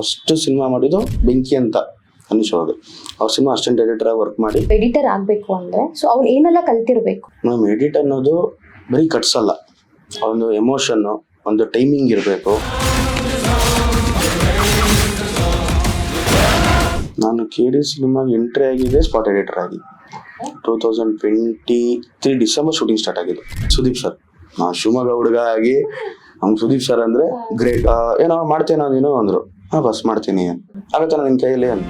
First cinema ಮಾಡಿದ್ದು ಬೆಂಕಿ ಅಂತ ಅನಿಶ್ ಅವರು. ಅವ್ರ ಸಿನಿಮಾ ಅಸಿಸ್ಟೆಂಟ್ ಎಡಿಟರ್ ಆಗಿ ವರ್ಕ್ ಮಾಡಿ ಎಡಿಟರ್ ಆಗಬೇಕು ಅಂದ್ರೆ ಸೊ ಅವ್ನು ಏನೆಲ್ಲ ಕಲ್ತಿರ್ಬೇಕು? ನಮ್ಮ ಎಡಿಟ್ ಅನ್ನೋದು ಬರೀ ಕಟ್ಸಲ್ಲ, ಒಂದು ಎಮೋಷನ್ನು, ಒಂದು ಟೈಮಿಂಗ್ ಇರಬೇಕು. ನಾನು KD ಸಿನಿಮಾಗೆ ಎಂಟ್ರಿ ಆಗಿದೆ ಸ್ಪಾಟ್ ಎಡಿಟರ್ ಆಗಿ 2023 ಡಿಸೆಂಬರ್ ಶೂಟಿಂಗ್ ಸ್ಟಾರ್ಟ್ ಆಗಿದ್ದು. ಸುದೀಪ್ ಸರ್, ನಾನು ಶಿವಮೊಗ್ಗ ಹುಡುಗ ಆಗಿ ಅವ್ನು ಸುದೀಪ್ ಸರ್ ಅಂದರೆ ಗ್ರೇಟ್. ಏನೋ ಮಾಡ್ತೇನೋ ನೀನು ಅಂದರು. ಹಾಂ ಬಸ್ ಮಾಡ್ತೀನಿ, ಆಗತ್ತಾನ ನಿನ್ನ ಕೈಯಲ್ಲಿ ಅಂತ.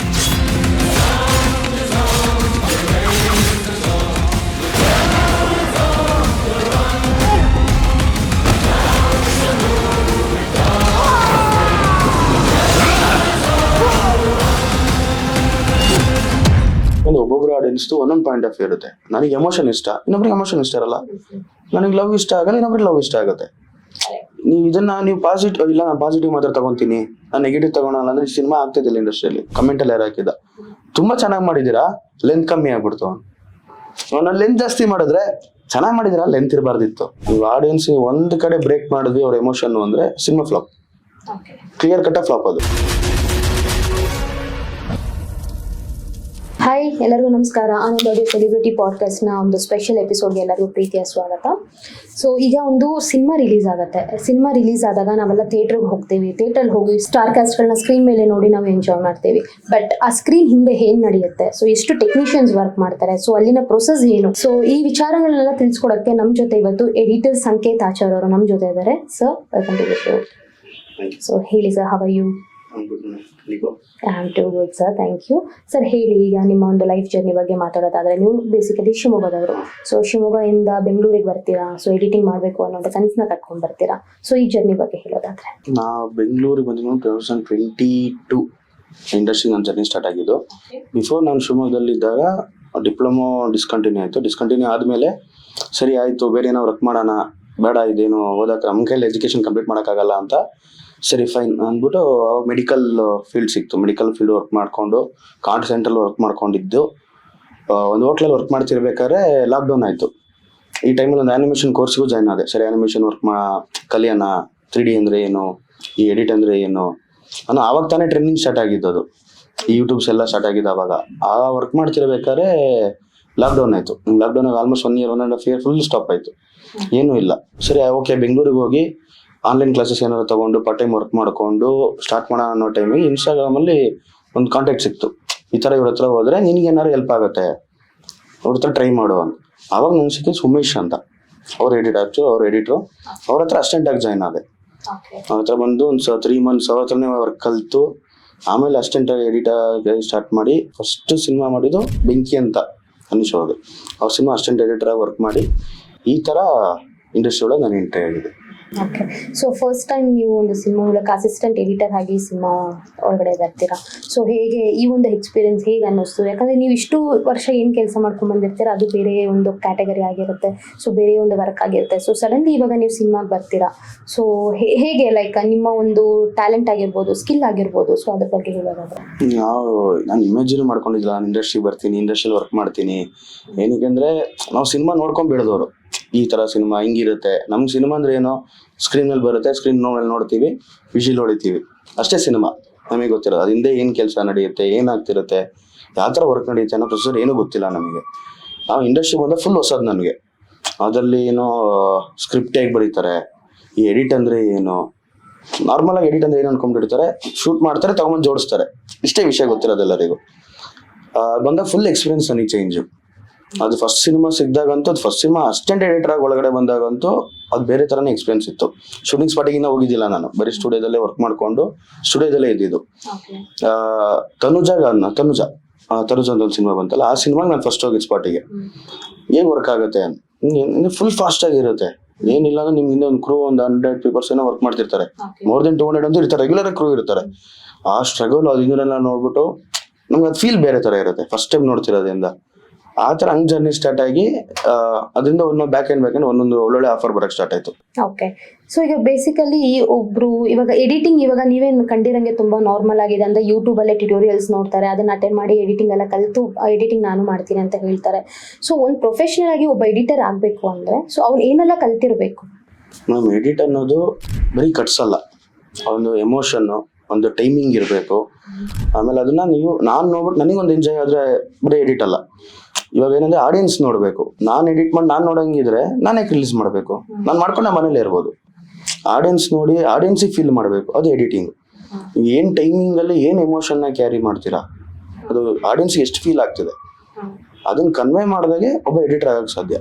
ಒಬ್ಬೊಬ್ಬರು ಆಡಿಯನ್ಸ್ದು ಒಂದೊಂದು ಪಾಯಿಂಟ್ ಆಫ್ ವ್ಯೂ ಇರುತ್ತೆ. ನನಗೆ ಎಮೋಷನ್ ಇಷ್ಟ, ಇನ್ನೊಬ್ರಿಗೆ ಎಮೋಷನ್ ಇಷ್ಟ ಇರಲ್ಲ. ನನಗೆ ಲವ್ ಇಷ್ಟ ಆಗಲ್ಲ, ಇನ್ನೊಬ್ರಿಗೆ ಲವ್ ಇಷ್ಟ ಆಗುತ್ತೆ. ನೀವು ಪಾಸಿಟಿವ್ ಇಲ್ಲ, ನಾನು ಪಾಸಿಟಿವ್ ಮಾತ್ರ ತಗೊಂತೀನಿ, ನಾನು ನೆಗೆಟಿವ್ ತಗೊಳಲ್ಲ ಅಂದ್ರೆ ಸಿನಿಮಾ ಆಗ್ತಿದ್ದಿಲ್ಲ ಇಂಡಸ್ಟ್ರಿಯಲ್ಲಿ. ಕಮೆಂಟಲ್ಲಿ ಯಾರು ಹಾಕಿದ ತುಂಬಾ ಚೆನ್ನಾಗಿ ಮಾಡಿದೀರಾ, ಲೆಂತ್ ಕಮ್ಮಿ ಆಗ್ಬಿಡ್ತು. ನಾನು ಲೆಂತ್ ಜಾಸ್ತಿ ಮಾಡಿದ್ರೆ ಚೆನ್ನಾಗಿ ಮಾಡಿದಿರಾ, ಲೆಂತ್ ಇರಬಾರ್ದಿತ್ತು. ನೀವು ಆಡಿಯನ್ಸ್ ಒಂದು ಕಡೆ ಬ್ರೇಕ್ ಮಾಡಿದ್ವಿ ಅವ್ರ ಎಮೋಷನ್ ಅಂದ್ರೆ cinema flop, clear cut flop ಅದು. ಹಾಯ್, ಎಲ್ಲರಿಗೂ ನಮಸ್ಕಾರ. ಆನಂದ್ ಆಡಿಯೋ ಸೆಲೆಬ್ರಿಟಿ ಪಾಡ್ಕಾಸ್ಟ್ನ ಒಂದು ಸ್ಪೆಷಲ್ ಎಪಿಸೋಡ್ಗೆ ಎಲ್ಲರಿಗೂ ಪ್ರೀತಿಯ ಸ್ವಾಗತ. ಸೊ ಈಗ ಒಂದು ಸಿನಿಮಾ ರಿಲೀಸ್ ಆಗುತ್ತೆ. ಸಿನಿಮಾ ರಿಲೀಸ್ ಆದಾಗ ನಾವೆಲ್ಲ ಥಿಯೇಟ್ರಿಗೆ ಹೋಗ್ತೀವಿ. ಥಿಯೇಟ್ರಲ್ಲಿ ಹೋಗಿ ಸ್ಟಾರ್ ಕಾಸ್ಟ್ಗಳನ್ನ ಸ್ಕ್ರೀನ್ ಮೇಲೆ ನೋಡಿ ನಾವು ಎಂಜಾಯ್ ಮಾಡ್ತೀವಿ. ಬಟ್ ಆ ಸ್ಕ್ರೀನ್ ಹಿಂದೆ ಏನು ನಡೆಯುತ್ತೆ, ಸೊ ಎಷ್ಟು ಟೆಕ್ನಿಷಿಯನ್ಸ್ ವರ್ಕ್ ಮಾಡ್ತಾರೆ, ಸೊ ಅಲ್ಲಿನ ಪ್ರೊಸೆಸ್ ಏನು, ಸೊ ಈ ವಿಚಾರಗಳನ್ನೆಲ್ಲ ತಿಳಿಸ್ಕೊಡೋಕ್ಕೆ ನಮ್ಮ ಜೊತೆ ಇವತ್ತು ಎಡಿಟರ್ ಸಂಕೇತ್ ಆಚಾರ್ ಅವರು ನಮ್ಮ ಜೊತೆ ಇದ್ದಾರೆ. Sir, welcome to the show. So ಹೇಳಿ sir, how are you? I am too good sir, thank you. Sir ಹೇಳಿ, ಈಗ ನಿಮ್ಮ ಒಂದು ಲೈಫ್ ಜರ್ನಿ ಬಗ್ಗೆ ಮಾತಾಡೋದಾದ್ರೆ, ನೀವು ಬೇಸಿಕಲಿ ಶಿವಮೊಗ್ಗದವರು. ಸೊ ಶಿವಮೊಗ್ಗದಿಂದ ಬೆಂಗಳೂರಿಗೆ ಬರ್ತೀರಾ, ಸೊ ಎಡಿಟಿಂಗ್ ಮಾಡಬೇಕು ಅನ್ನೋ ಕನಸನ್ನ ಕಟ್ಕೊಂಡು ಬರ್ತೀರಾ. ಸೊ ಈ ಜರ್ನಿ ಬಗ್ಗೆ ಹೇಳೋದಾದ್ರೆ, ನಾವು ಬೆಂಗಳೂರಿಗೆ ಬಂದಿದ್ದು 2022 ಇಂಡಸ್ಟ್ರಿ ನನ್ನ ಜರ್ನಿ ಸ್ಟಾರ್ಟ್ ಆಗಿದ್ದು. ಬಿಫೋರ್ ನಾನು ಶಿವಮೊಗ್ಗದಲ್ಲಿದ್ದಾಗ ಡಿಪ್ಲೊಮೊ ಡಿಸ್ಕಂಟಿನ್ಯೂ ಆಯಿತು. ಡಿಸ್ಕಂಟಿನ್ಯೂ ಆದಮೇಲೆ ಸರಿ ಆಯಿತು, ಬೇರೆ ಏನೋ ವರ್ಕ್ ಮಾಡೋಣ, ಬೇಡ ಇದೇನು ಓದಕ್ಕೆ ನಮ್ಮ ಕೈಯಲ್ಲಿ ಎಜುಕೇಷನ್ ಕಂಪ್ಲೀಟ್ ಮಾಡೋಕ್ಕಾಗಲ್ಲ ಅಂತ ಸರಿ ಫೈನ್ ಅಂದ್ಬಿಟ್ಟು ಮೆಡಿಕಲ್ ಫೀಲ್ಡ್ ಸಿಕ್ತು. ಮೆಡಿಕಲ್ ಫೀಲ್ಡ್ ವರ್ಕ್ ಮಾಡಿಕೊಂಡು ಕಾಂಟ್ ಸೆಂಟ್ರಲ್ಲಿ ವರ್ಕ್ ಮಾಡ್ಕೊಂಡಿದ್ದು. ಒಂದು ಹೋಟ್ಲಲ್ಲಿ ವರ್ಕ್ ಮಾಡ್ತಿರ್ಬೇಕಾದ್ರೆ ಲಾಕ್ಡೌನ್ ಆಯಿತು. ಈ ಟೈಮಲ್ಲಿ ಒಂದು ಆ್ಯನಿಮೇಷನ್ ಕೋರ್ಸ್ಗೂ ಜಾಯ್ನ್ ಆದೆ. ಸರಿ ಆ್ಯನಿಮೇಷನ್ ವರ್ಕ್ ಕಲಿಯೋಣ, 3D ಅಂದರೆ ಏನು, ಈ ಎಡಿಟ್ ಅಂದರೆ ಏನು ಅನ್ನೋ ಆವಾಗ ತಾನೇ ಟ್ರೈನಿಂಗ್ ಸ್ಟಾರ್ಟ್ ಆಗಿದ್ದು. ಅದು ಯೂಟ್ಯೂಬ್ಸ್ ಎಲ್ಲ ಸ್ಟಾರ್ಟ್ ಆಗಿದ್ದು ಆವಾಗ. ಆ ವರ್ಕ್ ಮಾಡ್ತಿರ್ಬೇಕಾದ್ರೆ ಲಾಕ್ಡೌನ್ ಆಯಿತು. ಲಾಕ್ಡೌನಾಗ almost 1 year 1.5 year full stop ಆಯಿತು, ಏನೂ ಇಲ್ಲ. ಸರಿ ಓಕೆ, ಬೆಂಗಳೂರಿಗೆ ಹೋಗಿ ಆನ್ಲೈನ್ ಕ್ಲಾಸಸ್ ಏನಾದ್ರು ತೊಗೊಂಡು ಪಾರ್ಟ್ ಟೈಮ್ ವರ್ಕ್ ಮಾಡಿಕೊಂಡು ಸ್ಟಾರ್ಟ್ ಮಾಡೋಣ ಅನ್ನೋ ಟೈಮಿಗೆ ಇನ್ಸ್ಟಾಗ್ರಾಮಲ್ಲಿ ಒಂದು ಕಾಂಟ್ಯಾಕ್ಟ್ ಸಿಕ್ತು. ಈ ಥರ ಇವ್ರ ಹತ್ರ ಹೋದರೆ ನಿನಗೇನಾದ್ರು ಹೆಲ್ಪ್ ಆಗುತ್ತೆ, ಅವ್ರ ಹತ್ರ ಟ್ರೈ ಮಾಡು ಅಂತ. ಆವಾಗ ನನಗೆ ಸಿಕ್ಕಿದ್ದು ಉಮೇಶ್ ಅಂತ, ಅವ್ರ ಎಡಿಟ್ರು. ಅವ್ರ ಹತ್ರ ಅಸಿಸ್ಟೆಂಟಾಗಿ ಜಾಯ್ನ್ ಆದೆ. ಅವ್ರ ಹತ್ರ ಬಂದು ಒಂದು 3 months ಅವ್ರ ಹತ್ರನೇ ವರ್ಕ್ ಕಲಿತು ಆಮೇಲೆ ಅಸಿಸ್ಟೆಂಟಾಗಿ ಎಡಿಟಾಗಿ ಸ್ಟಾರ್ಟ್ ಮಾಡಿ ಫಸ್ಟ್ ಸಿನಿಮಾ ಮಾಡಿದ್ದು ಬೆಂಕಿ ಅಂತ ಅನಿಶ್ ಅವರು. ಅವ್ರ ಸಿನಿಮಾ ಅಸಿಸ್ಟೆಂಟ್ ಎಡಿಟರ್ ಆಗಿ ವರ್ಕ್ ಮಾಡಿ ಈ ಥರ ಇಂಡಸ್ಟ್ರಿ ಒಳಗೆ ನಾನು ಎಂಟ್ರಿ ಆಗಿದೆ. ಓಕೆ. ಸೊ ಫಸ್ಟ್ ಟೈಮ್ ನೀವು ಒಂದು ಸಿನಿಮಾ ಮೂಲಕ ಅಸಿಸ್ಟೆಂಟ್ ಎಡಿಟರ್ ಆಗಿ ಸಿನಿಮಾ ಒಳಗಡೆ ಬರ್ತೀರಾ. ಸೊ ಹೇಗೆ ಈ ಒಂದು ಎಕ್ಸ್ಪೀರಿಯನ್ಸ್ ಹೇಗೆ ಅನ್ನಿಸ್ತು? ಯಾಕಂದರೆ ನೀವು ಇಷ್ಟು ವರ್ಷ ಏನು ಕೆಲಸ ಮಾಡ್ಕೊಂಡು ಬಂದಿರ್ತೀರ ಅದು ಬೇರೆ ಒಂದು ಕ್ಯಾಟಗರಿ ಆಗಿರುತ್ತೆ, ಸೊ ಬೇರೆ ಒಂದು ವರ್ಕ್ ಆಗಿರುತ್ತೆ. ಸೊ ಸಡನ್ಲಿ ಇವಾಗ ನೀವು ಸಿನಿಮಾಗೆ ಬರ್ತೀರಾ. ಸೊ ಹೇಗೆ ಲೈಕ್ ನಿಮ್ಮ ಒಂದು ಟ್ಯಾಲೆಂಟ್ ಆಗಿರ್ಬೋದು, ಸ್ಕಿಲ್ ಆಗಿರ್ಬೋದು, ಸೊ ಅದ್ರ ಬಗ್ಗೆ ಹೇಳೋದಾದ್ರೆ? ನಾನು ಇಮ್ಯಾಜಿನ್ ಮಾಡ್ಕೊಂಡಿದ್ದಿಲ್ಲ ನಾನು ಇಂಡಸ್ಟ್ರಿಗೆ ಬರ್ತೀನಿ, ಇಂಡಸ್ಟ್ರಿಯಲ್ಲಿ ವರ್ಕ್ ಮಾಡ್ತೀನಿ. ಏನಕ್ಕೆ ಅಂದರೆ ನಾವು ಸಿನಿಮಾ ನೋಡ್ಕೊಂಡು ಬೆಳೆದವರು. ಈ ಥರ ಸಿನಿಮಾ ಹಿಂಗಿರುತ್ತೆ. ನಮ್ಗೆ ಸಿನಿಮಾ ಅಂದರೆ ಏನೋ ಸ್ಕ್ರೀನಲ್ಲಿ ಬರುತ್ತೆ, ಸ್ಕ್ರೀನ್ ನೋಡ್ತೀವಿ, ವಿಷಲ್ ಹೊಡಿತೀವಿ, ಅಷ್ಟೇ ಸಿನಿಮಾ ನಮಗೆ ಗೊತ್ತಿರೋದು. ಅದು ಹಿಂದೆ ಏನು ಕೆಲಸ ನಡೆಯುತ್ತೆ, ಏನಾಗ್ತಿರುತ್ತೆ, ಯಾವ ಥರ ವರ್ಕ್ ನಡೆಯುತ್ತೆ ಅನ್ನೋ ಪ್ರೊಸೆಸರ್ ಏನೂ ಗೊತ್ತಿಲ್ಲ ನಮಗೆ. ನಾವು ಇಂಡಸ್ಟ್ರಿ ಬಂದ ಫುಲ್ ಹೊಸದು ನನಗೆ. ಅದರಲ್ಲಿ ಏನೋ ಸ್ಕ್ರಿಪ್ಟ್ ಹೇಗೆ ಬರೀತಾರೆ, ಈ ಎಡಿಟ್ ಅಂದರೆ ಏನು, ನಾರ್ಮಲಾಗಿ ಎಡಿಟ್ ಅಂದರೆ ಏನು ಅನ್ಕೊಂಡ್ಬಿಡ್ತಾರೆ, ಶೂಟ್ ಮಾಡ್ತಾರೆ, ತಗೊಂಬಂದು ಜೋಡಿಸ್ತಾರೆ, ಇಷ್ಟೇ ವಿಷಯ ಗೊತ್ತಿರೋದು ಎಲ್ಲರಿಗೂ. ಬಂದಾಗ ಫುಲ್ ಎಕ್ಸ್ಪೀರಿಯನ್ಸ್ ನನಗೆ ಚೇಂಜು. ಅದು ಫಸ್ಟ್ ಸಿನಿಮಾ ಸಿಕ್ಕಿದಾಗಂತೂ, ಅದು ಫಸ್ಟ್ ಸಿನಿಮಾ ಅಸಿಸ್ಟೆಂಟ್ ಎಡಿಟರ್ ಆಗಿ ಒಳಗಡೆ ಬಂದಾಗಂತೂ ಅದು ಬೇರೆ ಥರನೇ ಎಕ್ಸ್ಪೀರಿಯನ್ಸ್ ಇತ್ತು. ಶೂಟಿಂಗ್ ಸ್ಪಾಟಿಗಿನ್ನ ಹೋಗಿದ್ದಿಲ್ಲ ನಾನು, ಬರೀ ಸ್ಟುಡಿಯೋದಲ್ಲೇ ವರ್ಕ್ ಮಾಡಿಕೊಂಡು ಸ್ಟುಡಿಯೋದಲ್ಲೇ ಇದ್ದಿದ್ದು. ತನುಜ ಅಂತ ಒಂದು ಸಿನಿಮಾ ಬಂತಲ್ಲ, ಆ ಸಿನಿಮಾಗೆ ನಾನು ಫಸ್ಟ್ ಹೋಗಿದ್ದು ಸ್ಪಾಟಿಗೆ. ಹೇಗೆ ವರ್ಕ್ ಆಗುತ್ತೆ ಫುಲ್ ಫಾಸ್ಟ್ ಆಗಿರುತ್ತೆ. ಏನಿಲ್ಲ ಅಂದ್ರೆ ನಿಮ್ ಹಿಂದೆ ಒಂದು ಕ್ರೂ ಒಂದು 100 people ಏನೋ ವರ್ಕ್ ಮಾಡ್ತಿರ್ತಾರೆ. ಮೋರ್ ದೆನ್ 200 ಅಂತೂ ಇರ್ತಾರೆ, ರೆಗ್ಯುಲರ್ ಕ್ರೂ ಇರ್ತಾರೆ. ಆ ಸ್ಟ್ರಗಲ್ ಅದು ಇದನ್ನೆಲ್ಲ ನೋಡ್ಬಿಟ್ಟು ನಮ್ಗೆ ಅದು ಫೀಲ್ ಬೇರೆ ಥರ ಇರುತ್ತೆ ಫಸ್ಟ್ ಟೈಮ್ ನೋಡ್ತಿರೋದ್ರಿಂದ. ಆ ಥರ ಹಂಗೆ ಜರ್ನಿ ಸ್ಟಾರ್ಟ್ ಆಗಿ ಅದರಿಂದ ಒಂದೊಂದು ಬ್ಯಾಕ್ ಎಂಡ್ ಒಂದೊಂದು ಒಳ್ಳೊಳ್ಳೆ ಆಫರ್ ಬರೋಕ್ಕೆ ಸ್ಟಾರ್ಟ್ ಆಯಿತು. ಓಕೆ. ಸೊ ಈಗ ಬೇಸಿಕಲಿ ಒಬ್ರು ಇವಾಗ ಎಡಿಟಿಂಗ್ ಇವಾಗ ನೀವೇನು ಕಂಡಿರಂಗೆ ತುಂಬ ನಾರ್ಮಲ್ ಆಗಿದೆ ಅಂದರೆ ಯೂಟ್ಯೂಬಲ್ಲೇ ಟ್ಯುಟೋರಿಯಲ್ಸ್ ನೋಡ್ತಾರೆ, ಅದನ್ನ ಅಟೆಂಡ್ ಮಾಡಿ ಎಡಿಟಿಂಗ್ ಎಲ್ಲ ಕಲಿತು ಎಡಿಟಿಂಗ್ ನಾನು ಮಾಡ್ತೀನಿ ಅಂತ ಹೇಳ್ತಾರೆ. ಸೊ ಒಂದು ಪ್ರೊಫೆಷನಲ್ ಆಗಿ ಒಬ್ಬ ಎಡಿಟರ್ ಆಗಬೇಕು ಅಂದರೆ ಸೊ ಅವ್ನು ಏನೆಲ್ಲ ಕಲ್ತಿರ್ಬೇಕು? ನಮ್ಮ ಎಡಿಟ್ ಅನ್ನೋದು ಬರೀ ಕಟ್ಸಲ್ಲ, ಒಂದು ಎಮೋಷನ್ನು, ಒಂದು ಟೈಮಿಂಗ್ ಇರಬೇಕು. ಆಮೇಲೆ ಅದನ್ನ ನಾನು ನೋಡ್ಬಿಟ್ಟು ನನಗೊಂದು ಎಂಜಾಯ್ ಆದರೆ ಬರೀ ಎಡಿಟ್ ಅಲ್ಲ. ಇವಾಗ ಏನಂದ್ರೆ ಆಡಿಯನ್ಸ್ ನೋಡಬೇಕು. ನಾನು ಎಡಿಟ್ ಮಾಡಿ ನಾನು ನೋಡಂಗಿದ್ರೆ ನಾನೇ ರಿಲೀಸ್ ಮಾಡಬೇಕು. ನಾನು ಮಾಡ್ಕೊಂಡು ಮನೇಲಿ ಇರ್ಬೋದು. ಆಡಿಯನ್ಸ್ ನೋಡಿ ಆಡಿಯನ್ಸಿಗೆ ಫೀಲ್ ಮಾಡಬೇಕು, ಅದು ಎಡಿಟಿಂಗ್. ಏನು ಟೈಮಿಂಗಲ್ಲಿ ಏನು ಎಮೋಷನ್ನ ಕ್ಯಾರಿ ಮಾಡ್ತೀರಾ, ಅದು ಆಡಿಯನ್ಸ್ಗೆ ಎಷ್ಟು ಫೀಲ್ ಆಗ್ತಿದೆ ಅದನ್ನ ಕನ್ವೆ ಮಾಡಿದಾಗೆ ಒಬ್ಬ ಎಡಿಟರ್ ಆಗಕ್ಕೆ ಸಾಧ್ಯ.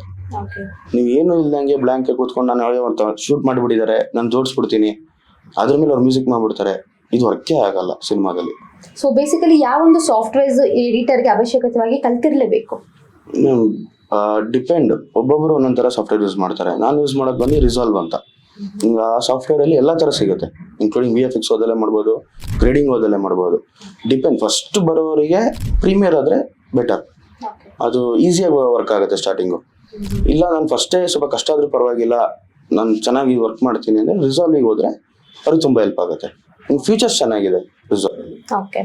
ನೀವು ಏನು ಇಲ್ದಂಗೆ ಬ್ಲ್ಯಾಂಕ್ ಕೂತ್ಕೊಂಡು ನಾನು ಯಾವ್ಯಾವ ಶೂಟ್ ಮಾಡಿಬಿಟ್ಟಿದ್ದಾರೆ, ನಾನು ಜೋಡಿಸ್ಬಿಡ್ತೀನಿ, ಅದ್ರ ಮೇಲೆ ಅವ್ರು ಮ್ಯೂಸಿಕ್ ಮಾಡ್ಬಿಡ್ತಾರೆ, ಇದು ವರ್ಕೇ ಆಗಲ್ಲ ಸಿನಿಮಾದಲ್ಲಿ. ಸೊ ಬೇಸಿಕಲಿ ಯಾವೊಂದು ಸಾಫ್ಟ್ವೇರ್ಸ್ ಎಡಿಟರ್ಗೆ ಅವಶ್ಯಕತೆಯಾಗಿ ಕಲ್ತಿರ್ಲೇಬೇಕು? ಡಿಪೆಂಡ್, ಒಬ್ಬೊಬ್ರು ಒಂದೊಂದು ಥರ ಸಾಫ್ಟ್ವೇರ್ ಯೂಸ್ ಮಾಡ್ತಾರೆ. ನಾನು ಯೂಸ್ ಮಾಡೋದು ಬಂದು ರಿಸಾಲ್ವ್ ಅಂತ. ಆ ಸಾಫ್ಟ್ವೇರ್ ಅಲ್ಲಿ ಎಲ್ಲ ಥರ ಸಿಗುತ್ತೆ, ಇನ್ಕ್ಲೂಡಿಂಗ್ VFX ಓದಲ್ಲೇ ಮಾಡ್ಬೋದು, ಗ್ರೇಡಿಂಗ್ ಓದಲ್ಲೇ ಮಾಡ್ಬೋದು. ಡಿಪೆಂಡ್. ಫಸ್ಟ್ ಬರೋರಿಗೆ ಪ್ರೀಮಿಯರ್ ಆದರೆ ಬೆಟರ್, ಅದು ಈಸಿಯಾಗಿ ವರ್ಕ್ ಆಗುತ್ತೆ ಸ್ಟಾರ್ಟಿಂಗು. ಇಲ್ಲ ನಾನು ಫಸ್ಟೇ ಸ್ವಲ್ಪ ಕಷ್ಟ ಆದ್ರೂ ಪರವಾಗಿಲ್ಲ, ನಾನು ಚೆನ್ನಾಗಿ ವರ್ಕ್ ಮಾಡ್ತೀನಿ ಅಂದರೆ ರಿಸಾಲ್ವಿಗೆ ಹೋದರೆ ಅವ್ರಿಗೆ ತುಂಬ ಹೆಲ್ಪ್ ಆಗುತ್ತೆ. ಇನ್ನು ಫ್ಯೂಚರ್ಸ್ ಚೆನ್ನಾಗಿದೆ ರಿಸಾಲ್ವ್. ಓಕೆ.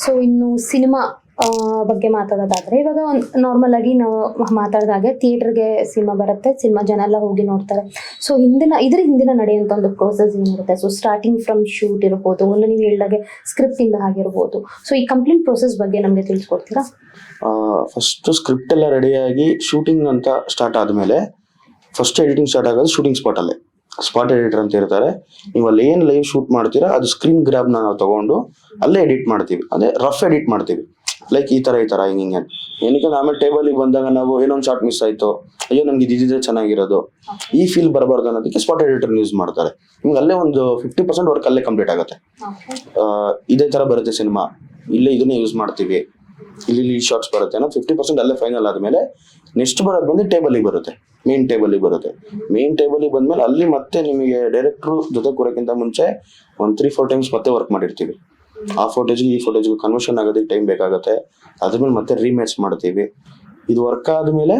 ಸೊ ಇನ್ನು ಸಿನಿಮಾ ಬಗ್ಗೆ ಮಾತಾಡೋದಾದ್ರೆ, ಇವಾಗ ನಾರ್ಮಲ್ ಆಗಿ ನಾವು ಮಾತಾಡಿದಾಗೆ ಥಿಯೇಟರ್ಗೆ ಸಿನಿಮಾ ಬರುತ್ತೆ, ಸಿನಿಮಾ ಜನ ಎಲ್ಲ ಹೋಗಿ ನೋಡ್ತಾರೆ. ಸೊ ಇದ್ರ ಹಿಂದಿನ ನಡೆಯುವಂಥ ಒಂದು ಪ್ರೋಸೆಸ್ ಏನಿರುತ್ತೆ? ಸೊ ಸ್ಟಾರ್ಟಿಂಗ್ ಫ್ರಮ್ ಶೂಟ್ ಇರ್ಬೋದು, ಒಂದು ನೀವು ಹೇಳಿದಾಗೆ ಸ್ಕ್ರಿಪ್ಟ್ ಇಂದ ಆಗಿರ್ಬೋದು. ಸೊ ಈ ಕಂಪ್ಲೀಟ್ ಪ್ರೋಸೆಸ್ ಬಗ್ಗೆ ನಮಗೆ ತಿಳಿಸ್ಕೊಡ್ತೀರಾ? ಫಸ್ಟ್ ಸ್ಕ್ರಿಪ್ಟ್ ಎಲ್ಲ ರೆಡಿಯಾಗಿ ಶೂಟಿಂಗ್ ಅಂತ ಸ್ಟಾರ್ಟ್ ಆದಮೇಲೆ ಫಸ್ಟ್ ಎಡಿಟಿಂಗ್ ಸ್ಟಾರ್ಟ್ ಆಗೋದು ಶೂಟಿಂಗ್ ಸ್ಪಾಟಲ್ಲೇ. ಸ್ಪಾಟ್ ಎಡಿಟರ್ ಅಂತ ಇರ್ತಾರೆ. ನೀವು ಅಲ್ಲಿ ಏನು ಲೈವ್ ಶೂಟ್ ಮಾಡ್ತೀರಾ ಅದು ಸ್ಕ್ರೀನ್ ಗ್ರಾಬ್ನ ನಾವು ತಗೊಂಡು ಅಲ್ಲೇ ಎಡಿಟ್ ಮಾಡ್ತೀವಿ, ಅದೇ ರಫ್ ಎಡಿಟ್ ಮಾಡ್ತೀವಿ. ಲೈಕ್ ಈ ಥರ ಹಿಂಗೆ ಏನಕ್ಕೆ ಆಮೇಲೆ ಟೇಬಲಿಗೆ ಬಂದಾಗ ನಾವು ಏನೊಂದು ಶಾರ್ಟ್ ಮಿಸ್ ಆಯಿತು, ಅಯ್ಯೋ ನಮ್ಗೆ ಇದಿದ್ರೆ ಚೆನ್ನಾಗಿರೋದು, ಈ ಫೀಲ್ ಬರಬಾರ್ದು ಅನ್ನೋದಕ್ಕೆ ಸ್ಪಾಟ್ ಎಡಿಟರ್ ಯೂಸ್ ಮಾಡ್ತಾರೆ. ನಿಮ್ಗೆ ಅಲ್ಲೇ ಒಂದು 50% ವರ್ಕ್ ಅಲ್ಲೇ ಕಂಪ್ಲೀಟ್ ಆಗುತ್ತೆ. ಇದೇ ಥರ ಬರುತ್ತೆ ಸಿನಿಮಾ, ಇಲ್ಲೇ ಇದನ್ನೇ ಯೂಸ್ ಮಾಡ್ತೀವಿ, ಇಲ್ಲಿ ಶಾರ್ಟ್ಸ್ ಬರುತ್ತೆ ಅನ್ನೋ 50% ಅಲ್ಲೇ ಫೈನಲ್ ಆದಮೇಲೆ ನೆಕ್ಸ್ಟ್ ಬರೋದು ಬಂದು ಟೇಬಲಿಗೆ ಬರುತ್ತೆ, ಮೇನ್ ಟೇಬಲಿಗೆ ಬರುತ್ತೆ. ಮೇನ್ ಟೇಬಲಿಗೆ ಬಂದಮೇಲೆ ಅಲ್ಲಿ ಮತ್ತೆ ನಿಮಗೆ ಡೈರೆಕ್ಟ್ರು ಜೊತೆ ಕೂರೋಕ್ಕಿಂತ ಮುಂಚೆ ಒಂದು 3-4 ಟೈಮ್ಸ್ ಮತ್ತೆ ವರ್ಕ್ ಮಾಡಿರ್ತೀವಿ. ಆ ಫೋಟೇಜ್ಗೆ ಈ ಫೋಟೇಜ್ಗೆ ಕನ್ವರ್ಷನ್ ಆಗೋದಕ್ಕೆ ಟೈಮ್ ಬೇಕಾಗುತ್ತೆ. ಅದ್ಮೇಲೆ ಮತ್ತೆ ರೀಮ್ಯಾಚ್ ಮಾಡ್ತೀವಿ. ಇದು ವರ್ಕ್ ಆದಮೇಲೆ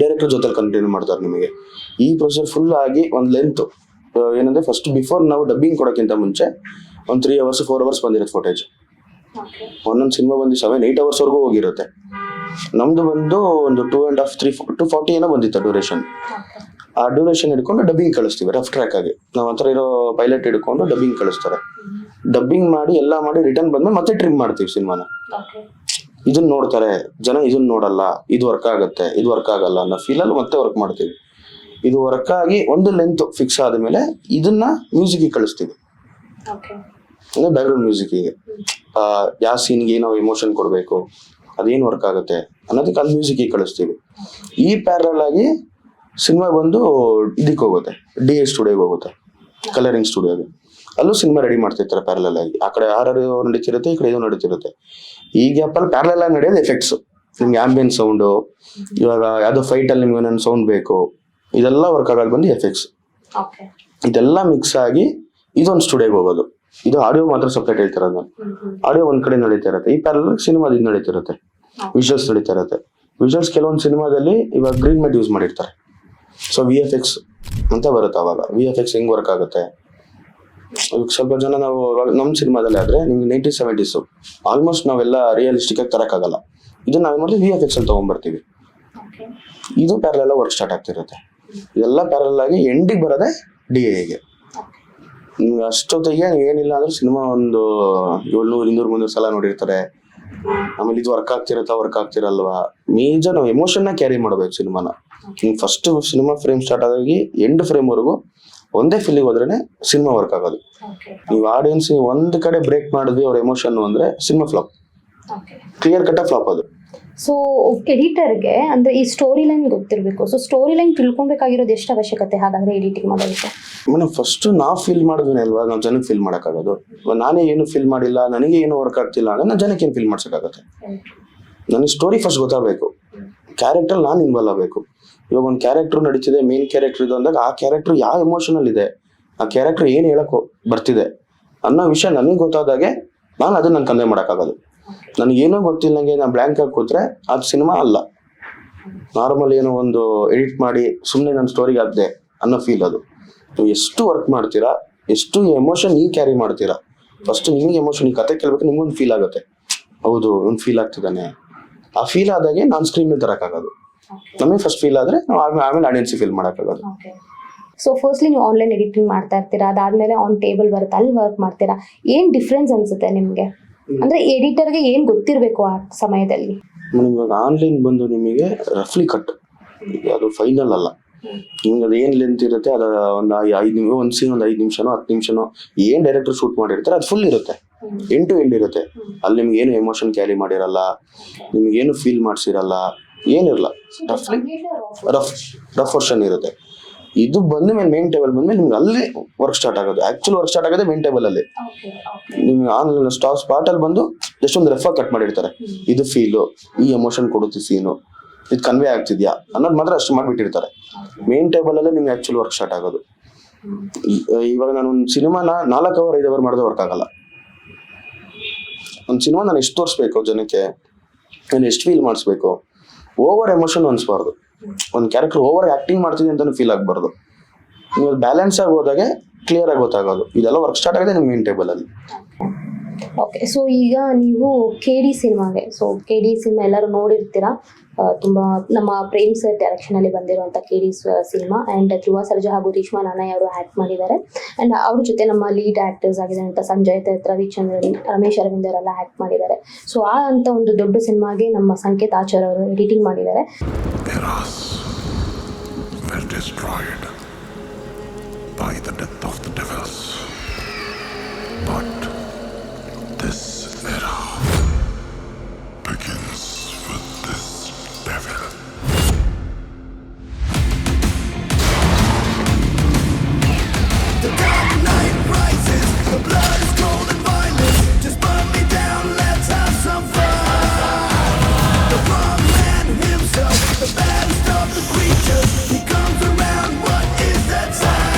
ಡೈರೆಕ್ಟರ್ ಜೊತೆ ಕಂಟಿನ್ಯೂ ಮಾಡ್ತಾರೆ ನಿಮಗೆ. ಈ ಪ್ರೊಸೆಸ್ ಫುಲ್ ಆಗಿ ಒಂದು ಲೆಂತ್ ಏನಂದರೆ ಫಸ್ಟ್ ಬಿಫೋರ್ ನಾವು ಡಬ್ಬಿಂಗ್ ಕೊಡೋಕ್ಕಿಂತ ಮುಂಚೆ ಒಂದು 3 hours 4 hours ಬಂದಿರುತ್ತೆ ಫೋಟೇಜ್. ಒಂದೊಂದು ಸಿನಿಮಾ ಬಂದು 7-8 hours ಹೋಗಿರುತ್ತೆ. ನಮ್ದು ಬಂದು ಒಂದು 2.5-3-240 ಏನೋ ಬಂದಿತ್ತು ಡ್ಯೂರೇಷನ್. ಆ ಡ್ಯೂರೇಷನ್ ಹಿಡ್ಕೊಂಡು ಡಬ್ಬಿಂಗ್ ಕಳಿಸ್ತೀವಿ ರಫ್ ಟ್ರ್ಯಾಕ್ ಆಗಿ. ನಾವು ಹತ್ರ ಇರೋ ಪೈಲಟ್ ಹಿಡ್ಕೊಂಡು ಡಬ್ಬಿಂಗ್ ಕಳಿಸ್ತಾರೆ. ಡಬ್ಬಿಂಗ್ ಮಾಡಿ ಎಲ್ಲ ಮಾಡಿ ರಿಟರ್ನ್ ಬಂದ್ಮೇಲೆ ಮತ್ತೆ ಟ್ರಿಮ್ ಮಾಡ್ತೀವಿ ಸಿನಿಮಾನ. ಇದನ್ನ ನೋಡ್ತಾರೆ ಜನ, ಇದನ್ನ ನೋಡಲ್ಲ, ಇದು ವರ್ಕ್ ಆಗುತ್ತೆ, ಇದು ವರ್ಕ್ ಆಗಲ್ಲ ಅನ್ನೋ ಫೀಲಲ್ಲಿ ಮತ್ತೆ ವರ್ಕ್ ಮಾಡ್ತೀವಿ. ಇದು ವರ್ಕ್ ಆಗಿ ಒಂದು ಲೆಂತ್ ಫಿಕ್ಸ್ ಆದಮೇಲೆ ಇದನ್ನ ಮ್ಯೂಸಿಕ್ಗೆ ಕಳಿಸ್ತೀವಿ, ಅಂದ್ರೆ ಬ್ಯಾಕ್ಗ್ರೌಂಡ್ ಮ್ಯೂಸಿಕ್ಕಿಗೆ. ಯಾವ ಸೀನ್ಗೆ ನಾವು ಎಮೋಷನ್ ಕೊಡಬೇಕು, ಅದೇನು ವರ್ಕ್ ಆಗುತ್ತೆ ಅನ್ನೋದಕ್ಕೆ ಅಲ್ಲಿ ಮ್ಯೂಸಿಕ್ಕಿಗೆ ಕಳಿಸ್ತೀವಿ. ಈ ಪ್ಯಾರಲ್ ಆಗಿ ಸಿನಿಮಾ ಬಂದು ಇದಕ್ಕೆ ಹೋಗುತ್ತೆ, DA ಸ್ಟುಡಿಯೋಗೆ ಹೋಗುತ್ತೆ, ಕಲರಿಂಗ್ ಸ್ಟುಡಿಯೋಗೆ. ಅಲ್ಲೂ ಸಿನಿಮಾ ರೆಡಿ ಮಾಡ್ತಿರ್ತಾರೆ ಪ್ಯಾರಲಲ್ ಆಗಿ. ಆ ಕಡೆ ಆರು ನಡೀತಿರುತ್ತೆ, ಈ ಕಡೆ ಇದು ನಡೀತಿರುತ್ತೆ. ಈ ಗ್ಯಾಪಲ್ಲಿ ಪ್ಯಾರಲಲ್ ಆಗಿ ನಡೆಯೋದು ಎಫೆಕ್ಟ್ಸ್. ನಿಮ್ಗೆ ಆಂಬಿಯನ್ಸ್ ಸೌಂಡು, ಇವಾಗ ಯಾವುದೋ ಫೈಟಲ್ಲಿ ನಿಮ್ಗೆ ನನ್ನ ಸೌಂಡ್ ಬೇಕು, ಇದೆಲ್ಲ ವರ್ಕ್ ಆಗೋದು ಬಂದು ಎಫೆಕ್ಟ್ಸ್. ಇದೆಲ್ಲ ಮಿಕ್ಸ್ ಆಗಿ ಇದೊಂದು ಸ್ಟುಡಿಯೋಗೆ ಹೋಗೋದು. ಇದು ಆಡಿಯೋ ಮಾತ್ರ ಸಪ್ರೇಟ್ ಹೇಳ್ತಿರೋದು ನಾನು. ಆಡಿಯೋ ಒಂದ್ ಕಡೆ ನಡೀತಾ ಇರುತ್ತೆ, ಈ ಪ್ಯಾರಲಲ್ ಸಿನಿಮಾದ ಇದು ನಡೀತಿರುತ್ತೆ, ವಿಜುವಲ್ಸ್ ನಡೀತಾ ಇರುತ್ತೆ. ವಿಜುವಲ್ಸ್ ಕೆಲವೊಂದು ಸಿನಿಮಾದಲ್ಲಿ ಇವಾಗ ಗ್ರೀನ್ ಮ್ಯಾಟ್ ಯೂಸ್ ಮಾಡಿರ್ತಾರೆ. ಸೊ VFX ಅಂತ ಬರುತ್ತೆ. ಅವಾಗ VFX ಹೆಂಗ್ ವರ್ಕ್ ಆಗುತ್ತೆ, ಸ್ವಲ್ಪ ಜನ ನಾವು ನಮ್ಮ ಸಿನಿಮಾದಲ್ಲಿ ಆದ್ರೆ ನಿಮ್ಗೆ 90s 70s ಆಲ್ಮೋಸ್ಟ್ ನಾವೆಲ್ಲ ರಿಯಲಿಸ್ಟಿಕ್ ಆಗಿ ತರಕ್ಕಾಗಲ್ಲ. ಇದನ್ನ ನಾವೇನ್ ಮಾಡ್ತೀವಿ, VFX ಅಲ್ಲಿ ತಗೊಂಡ್ಬರ್ತೀವಿ. ಇದು ಪ್ಯಾರಲಲ್ ವರ್ಕ್ ಸ್ಟಾರ್ಟ್ ಆಗ್ತಿರುತ್ತೆ. ಇದೆಲ್ಲ ಪ್ಯಾರಲಲ್ ಆಗಿ ಎಂಡಿಗೆ ಬರೋದೆ DAಗೆ. ನಿಮ್ಗೆ ಅಷ್ಟೊತ್ತಿಗೆ ಏನಿಲ್ಲ ಅಂದ್ರೆ ಸಿನಿಮಾ ಒಂದು 700-200-300 ಸಲ ನೋಡಿರ್ತಾರೆ. ಆಮೇಲೆ ಇದು ವರ್ಕ್ ಆಗ್ತಿರಲ್ವಾ, ಮೇಜರ್ ನಾವು ಎಮೋಷನ್ನ ಕ್ಯಾರಿ ಮಾಡ್ಬೇಕು ಸಿನಿಮಾನ. ನೀವು ಫಸ್ಟ್ ಸಿನಿಮಾ ಫ್ರೇಮ್ ಸ್ಟಾರ್ಟ್ ಆಗಿ ಎಂಡ್ ಫ್ರೇಮ್ವರೆಗೂ ಒಂದೇ ಫೀಲಿಗೆ ಹೋದ್ರೇನೆ ಸಿನಿಮಾ ವರ್ಕ್ ಆಗೋದು. ನೀವು ಆಡಿಯನ್ಸ್ ಒಂದ್ ಕಡೆ ಬ್ರೇಕ್ ಮಾಡಿದ್ವಿ ಅವ್ರ ಎಮೋಷನ್ ಅಂದ್ರೆ cinema flop, clear cut flop ಅದು. ಸೊ ಎಡಿಟರ್ಗೆ ಅಂದ್ರೆ ಈ ಸ್ಟೋರಿ ಲೈನ್ ಗೊತ್ತಿರಬೇಕು. ಸೊ ಸ್ಟೋರಿ ಲೈನ್ ತಿಳ್ಕೊಬೇಕಾಗಿರೋದು ಎಷ್ಟು ಅವಶ್ಯಕತೆ ಹಾಗಾದ್ರೆ ಎಡಿಟಿಂಗ್ ಮಾಡೋದಕ್ಕೆ? ಮೇಡಮ್ ಫಸ್ಟ್ ನಾವು ಫೀಲ್ ಮಾಡಿದ್ವಿ ಅಲ್ವಾ, ನಾವು ಜನಕ್ಕೆ ಫೀಲ್ ಮಾಡೋಕ್ಕಾಗೋದು. ನಾನೇ ಏನು ಫೀಲ್ ಮಾಡಿಲ್ಲ, ನನಗೆ ಏನು ವರ್ಕ್ ಆಗ್ತಿಲ್ಲ ಅಂದ್ರೆ ನಾನು ಜನಕ್ಕೆ ಏನು ಫೀಲ್ ಮಾಡ್ಸೋಕ್ಕಾಗತ್ತೆ? ನನಗೆ ಸ್ಟೋರಿ ಫಸ್ಟ್ ಗೊತ್ತಾಗಬೇಕು, ಕ್ಯಾರೆಕ್ಟರ್ ನಾನು ಇನ್ವಾಲ್ವ್ ಆಗಬೇಕು. ಇವಾಗ ಒಂದು ಕ್ಯಾರೆಕ್ಟರ್ ನಡೀತಿದೆ, ಮೇನ್ ಕ್ಯಾರೆಕ್ಟರ್ ಇದು ಅಂದಾಗ ಆ ಕ್ಯಾರೆಕ್ಟರ್ ಯಾವ ಎಮೋಷನಲ್ ಇದೆ, ಆ ಕ್ಯಾರೆಕ್ಟರ್ ಏನು ಹೇಳಕ್ ಬರ್ತಿದೆ ಅನ್ನೋ ವಿಷಯ ನನಗೆ ಗೊತ್ತಾದಾಗೆ ನಾನು ಅದನ್ನ ನಾನು ಕನ್ವೆ ಮಾಡೋಕ್ಕಾಗೋದು. ನನಗೇನೋ ಗೊತ್ತಿಲ್ಲಂಗೆ ನಾನು ಬ್ಲ್ಯಾಂಕ್ ಆಗಿ ಕೂತ್ರೆ ಅದು ಸಿನಿಮಾ ಅಲ್ಲ. ನಾರ್ಮಲ್ ಏನೋ ಒಂದು ಎಡಿಟ್ ಮಾಡಿ ಸುಮ್ಮನೆ ನನ್ನ ಸ್ಟೋರಿಗೆ ಹಾಕಿದೆ ಅನ್ನೋ ಫೀಲ್ ಅದು. ನೀವು ಎಷ್ಟು ವರ್ಕ್ ಮಾಡ್ತೀರಾ, ಎಷ್ಟು ಎಮೋಷನ್ ನೀವು ಕ್ಯಾರಿ ಮಾಡ್ತೀರಾ. ಫಸ್ಟ್ ನಿಮಗೆ ಎಮೋಷನ್, ಈ ಕತೆ ಕೇಳ್ಬೇಕು, ನಿಮ್ಗೊಂದು ಫೀಲ್ ಆಗುತ್ತೆ, ಹೌದು ಒಂದು ಫೀಲ್ ಆಗ್ತಿದ್ದಾನೆ. ಆ ಫೀಲ್ ಆದಾಗೆ ನಾನು ಸ್ಕ್ರೀನ್ ಮೇಲೆ ತರಕ್ಕಾಗೋದು. ನಮಗೆ ಫಸ್ಟ್ ಫೀಲ್ ಆದ್ರೆ ನಾವು ಆಮೇಲೆ ಆಡಿಯನ್ಸ್ ಫೀಲ್ ಮಾಡೋಕ್ಕಾಗೋದು. ಸೊ ಫಸ್ಟ್ಲಿ ನೀವು ಆನ್ಲೈನ್ ಎಡಿಟಿಂಗ್ ಮಾಡ್ತಾ ಇರ್ತೀರಾ, ಅದಾದ್ಮೇಲೆ ಆನ್ ಟೇಬಲ್ ಬರುತ್ತೆ, ಅಲ್ಲಿ ವರ್ಕ್ ಮಾಡ್ತೀರಾ. ಏನು ಡಿಫ್ರೆನ್ಸ್ ಅನ್ಸುತ್ತೆ ನಿಮಗೆ? ಅಂದ್ರೆ ಎಡಿಟರ್ಗೆ ಏನು ಗೊತ್ತಿರಬೇಕು ಆ ಸಮಯದಲ್ಲಿ? ಇವಾಗ ಆನ್ಲೈನ್ ಬಂದು ನಿಮಗೆ ರಫ್ಲಿ ಕಟ್, ಅದು ಫೈನಲ್ ಅಲ್ಲ. ನಿಮ್ಗೆ ಅದು ಏನು ಲೆಂತ್ ಇರುತ್ತೆ, ಅದು ಒಂದು 5 ನಿಮಿಷ, ಒಂದು ಸೀನ್ ಒಂದು 5 ನಿಮಿಷನೋ 10 ನಿಮಿಷನೋ ಏನು ಡೈರೆಕ್ಟರ್ ಶೂಟ್ ಮಾಡಿರ್ತಾರೆ ಅದು ಫುಲ್ ಇರುತ್ತೆ, ಎಂಡ್ ಟು ಎಂಡ್ ಇರುತ್ತೆ. ಅಲ್ಲಿ ನಿಮ್ಗೆ ಏನು ಎಮೋಷನ್ ಕ್ಯಾರಿ ಮಾಡಿರಲ್ಲ, ನಿಮ್ಗೇನು ಫೀಲ್ ಮಾಡಿಸಿರಲ್ಲ, ಏನಿರಲ್ಲ, ರಫ್ಲಿ ರಫ್ ವರ್ಷನ್ ಇರುತ್ತೆ. ಇದು ಬಂದ ಮೇಲೆ ಮೇನ್ ಟೇಬಲ್ ಬಂದ್ಮೇಲೆ ನಿಮ್ಗೆ ಅಲ್ಲೇ ವರ್ಕ್ ಸ್ಟಾರ್ಟ್ ಆಗೋದು. ಆಕ್ಚುಲ್ ವರ್ಕ್ ಸ್ಟಾರ್ಟ್ ಆಗೋದೇ ಮೇನ್ ಟೇಬಲ್ ಅಲ್ಲಿ. ನಿಮ್ಗೆ ಆನ್ಲೈನ್ ಸ್ಪಾಟ್ ಅಲ್ಲಿ ಬಂದು ಎಷ್ಟೊಂದು ರೆಫ್ ಕಟ್ ಮಾಡಿರ್ತಾರೆ, ಇದು ಫೀಲು, ಈ ಎಮೋಷನ್ ಕೊಡುತ್ತೆ ಸೀನು, ಇದು ಕನ್ವೆ ಆಗ್ತಿದ್ಯಾ ಅನ್ನೋದು ಮಾತ್ರ ಅಷ್ಟು ಮಾಡಿಬಿಟ್ಟಿರ್ತಾರೆ. ಮೇನ್ ಟೇಬಲ್ ಅಲ್ಲೇ ನಿಮ್ಗೆ ಆಕ್ಚುಲ್ ವರ್ಕ್ ಸ್ಟಾರ್ಟ್ ಆಗೋದು. ಇವಾಗ ನಾನು ಒಂದು ಸಿನಿಮಾನ 4 ಅವರ್ 5 ಅವರ್ ಮಾಡಿದ್ರೆ ವರ್ಕ್ ಆಗಲ್ಲ. ಒಂದು ಸಿನಿಮಾ ನಾನು ಎಷ್ಟು ತೋರಿಸ್ಬೇಕು ಜನಕ್ಕೆ, ನಾನು ಎಷ್ಟು ಫೀಲ್ ಮಾಡಿಸ್ಬೇಕು, ಓವರ್ ಎಮೋಷನ್ ಅನ್ಸ್ಬಾರ್ದು. ಒಂದು ಕ್ಯಾರೆಕ್ಟರ್ ಓವರ್ ಆಕ್ಟಿಂಗ್ ಮಾಡ್ತಿದೆ ಅಂತಾನು ಫೀಲ್ ಆಗಬಾರ್ದು. ನೀವು ಬ್ಯಾಲೆನ್ಸ್ ಆಗಿ ಹೋದಾಗೆ ಕ್ಲಿಯರ್ ಆಗಿ ಗೊತ್ತಾಗೋದು. ಇದೆಲ್ಲ ವರ್ಕ್ ಸ್ಟಾರ್ಟ್ ಆಗಿದೆ ನಿಮ್ಮ ಮೇನ್ ಟೇಬಲ್ ಅಲ್ಲಿ. ಓಕೆ, ಸೊ ಈಗ ನೀವು KD ಸಿನಿಮಾಗೆ, ಸೊ KD ಸಿನಿಮಾ ಎಲ್ಲರೂ ನೋಡಿರ್ತೀರಾ, ತುಂಬಾ ನಮ್ಮ ಪ್ರೇಮ್ ಸರ್ ಡೈರೆಕ್ಷನ್ ಅಲ್ಲಿ ಬಂದಿರುವಂತ KD cinema. And Dhruva Sarja ಹಾಗೂ ರೇಷ್ಮಾ ನಾನಯ್ಯ ಅವರು ಆಕ್ಟ್ ಮಾಡಿದ್ದಾರೆ. ಅಂಡ್ ಅವ್ರ ಜೊತೆ ನಮ್ಮ ಲೀಡ್ ಆಕ್ಟರ್ಸ್ ಆಗಿರುವಂತ ಸಂಜಯ್ ದತ್, ರವಿಚಂದ್ರನ್, ರಮೇಶ್ ಅರವಿಂದ್ ಅವರೆಲ್ಲ ಆಕ್ಟ್ ಮಾಡಿದ್ದಾರೆ. ಸೊ ಆ ಅಂತ ಒಂದು ದೊಡ್ಡ ಸಿನಿಮಾಗೆ ನಮ್ಮ ಸಂಕೇತ್ ಆಚಾರ್ ಅವರು ಎಡಿಟಿಂಗ್ ಮಾಡಿದ್ದಾರೆ. By the death of the devils, but this era begins with this devil. The dark night rises, the blood is cold and violent. Just burn me down, let's have some fun. The wrong man himself, the baddest of the creatures, he comes around. What is that sound?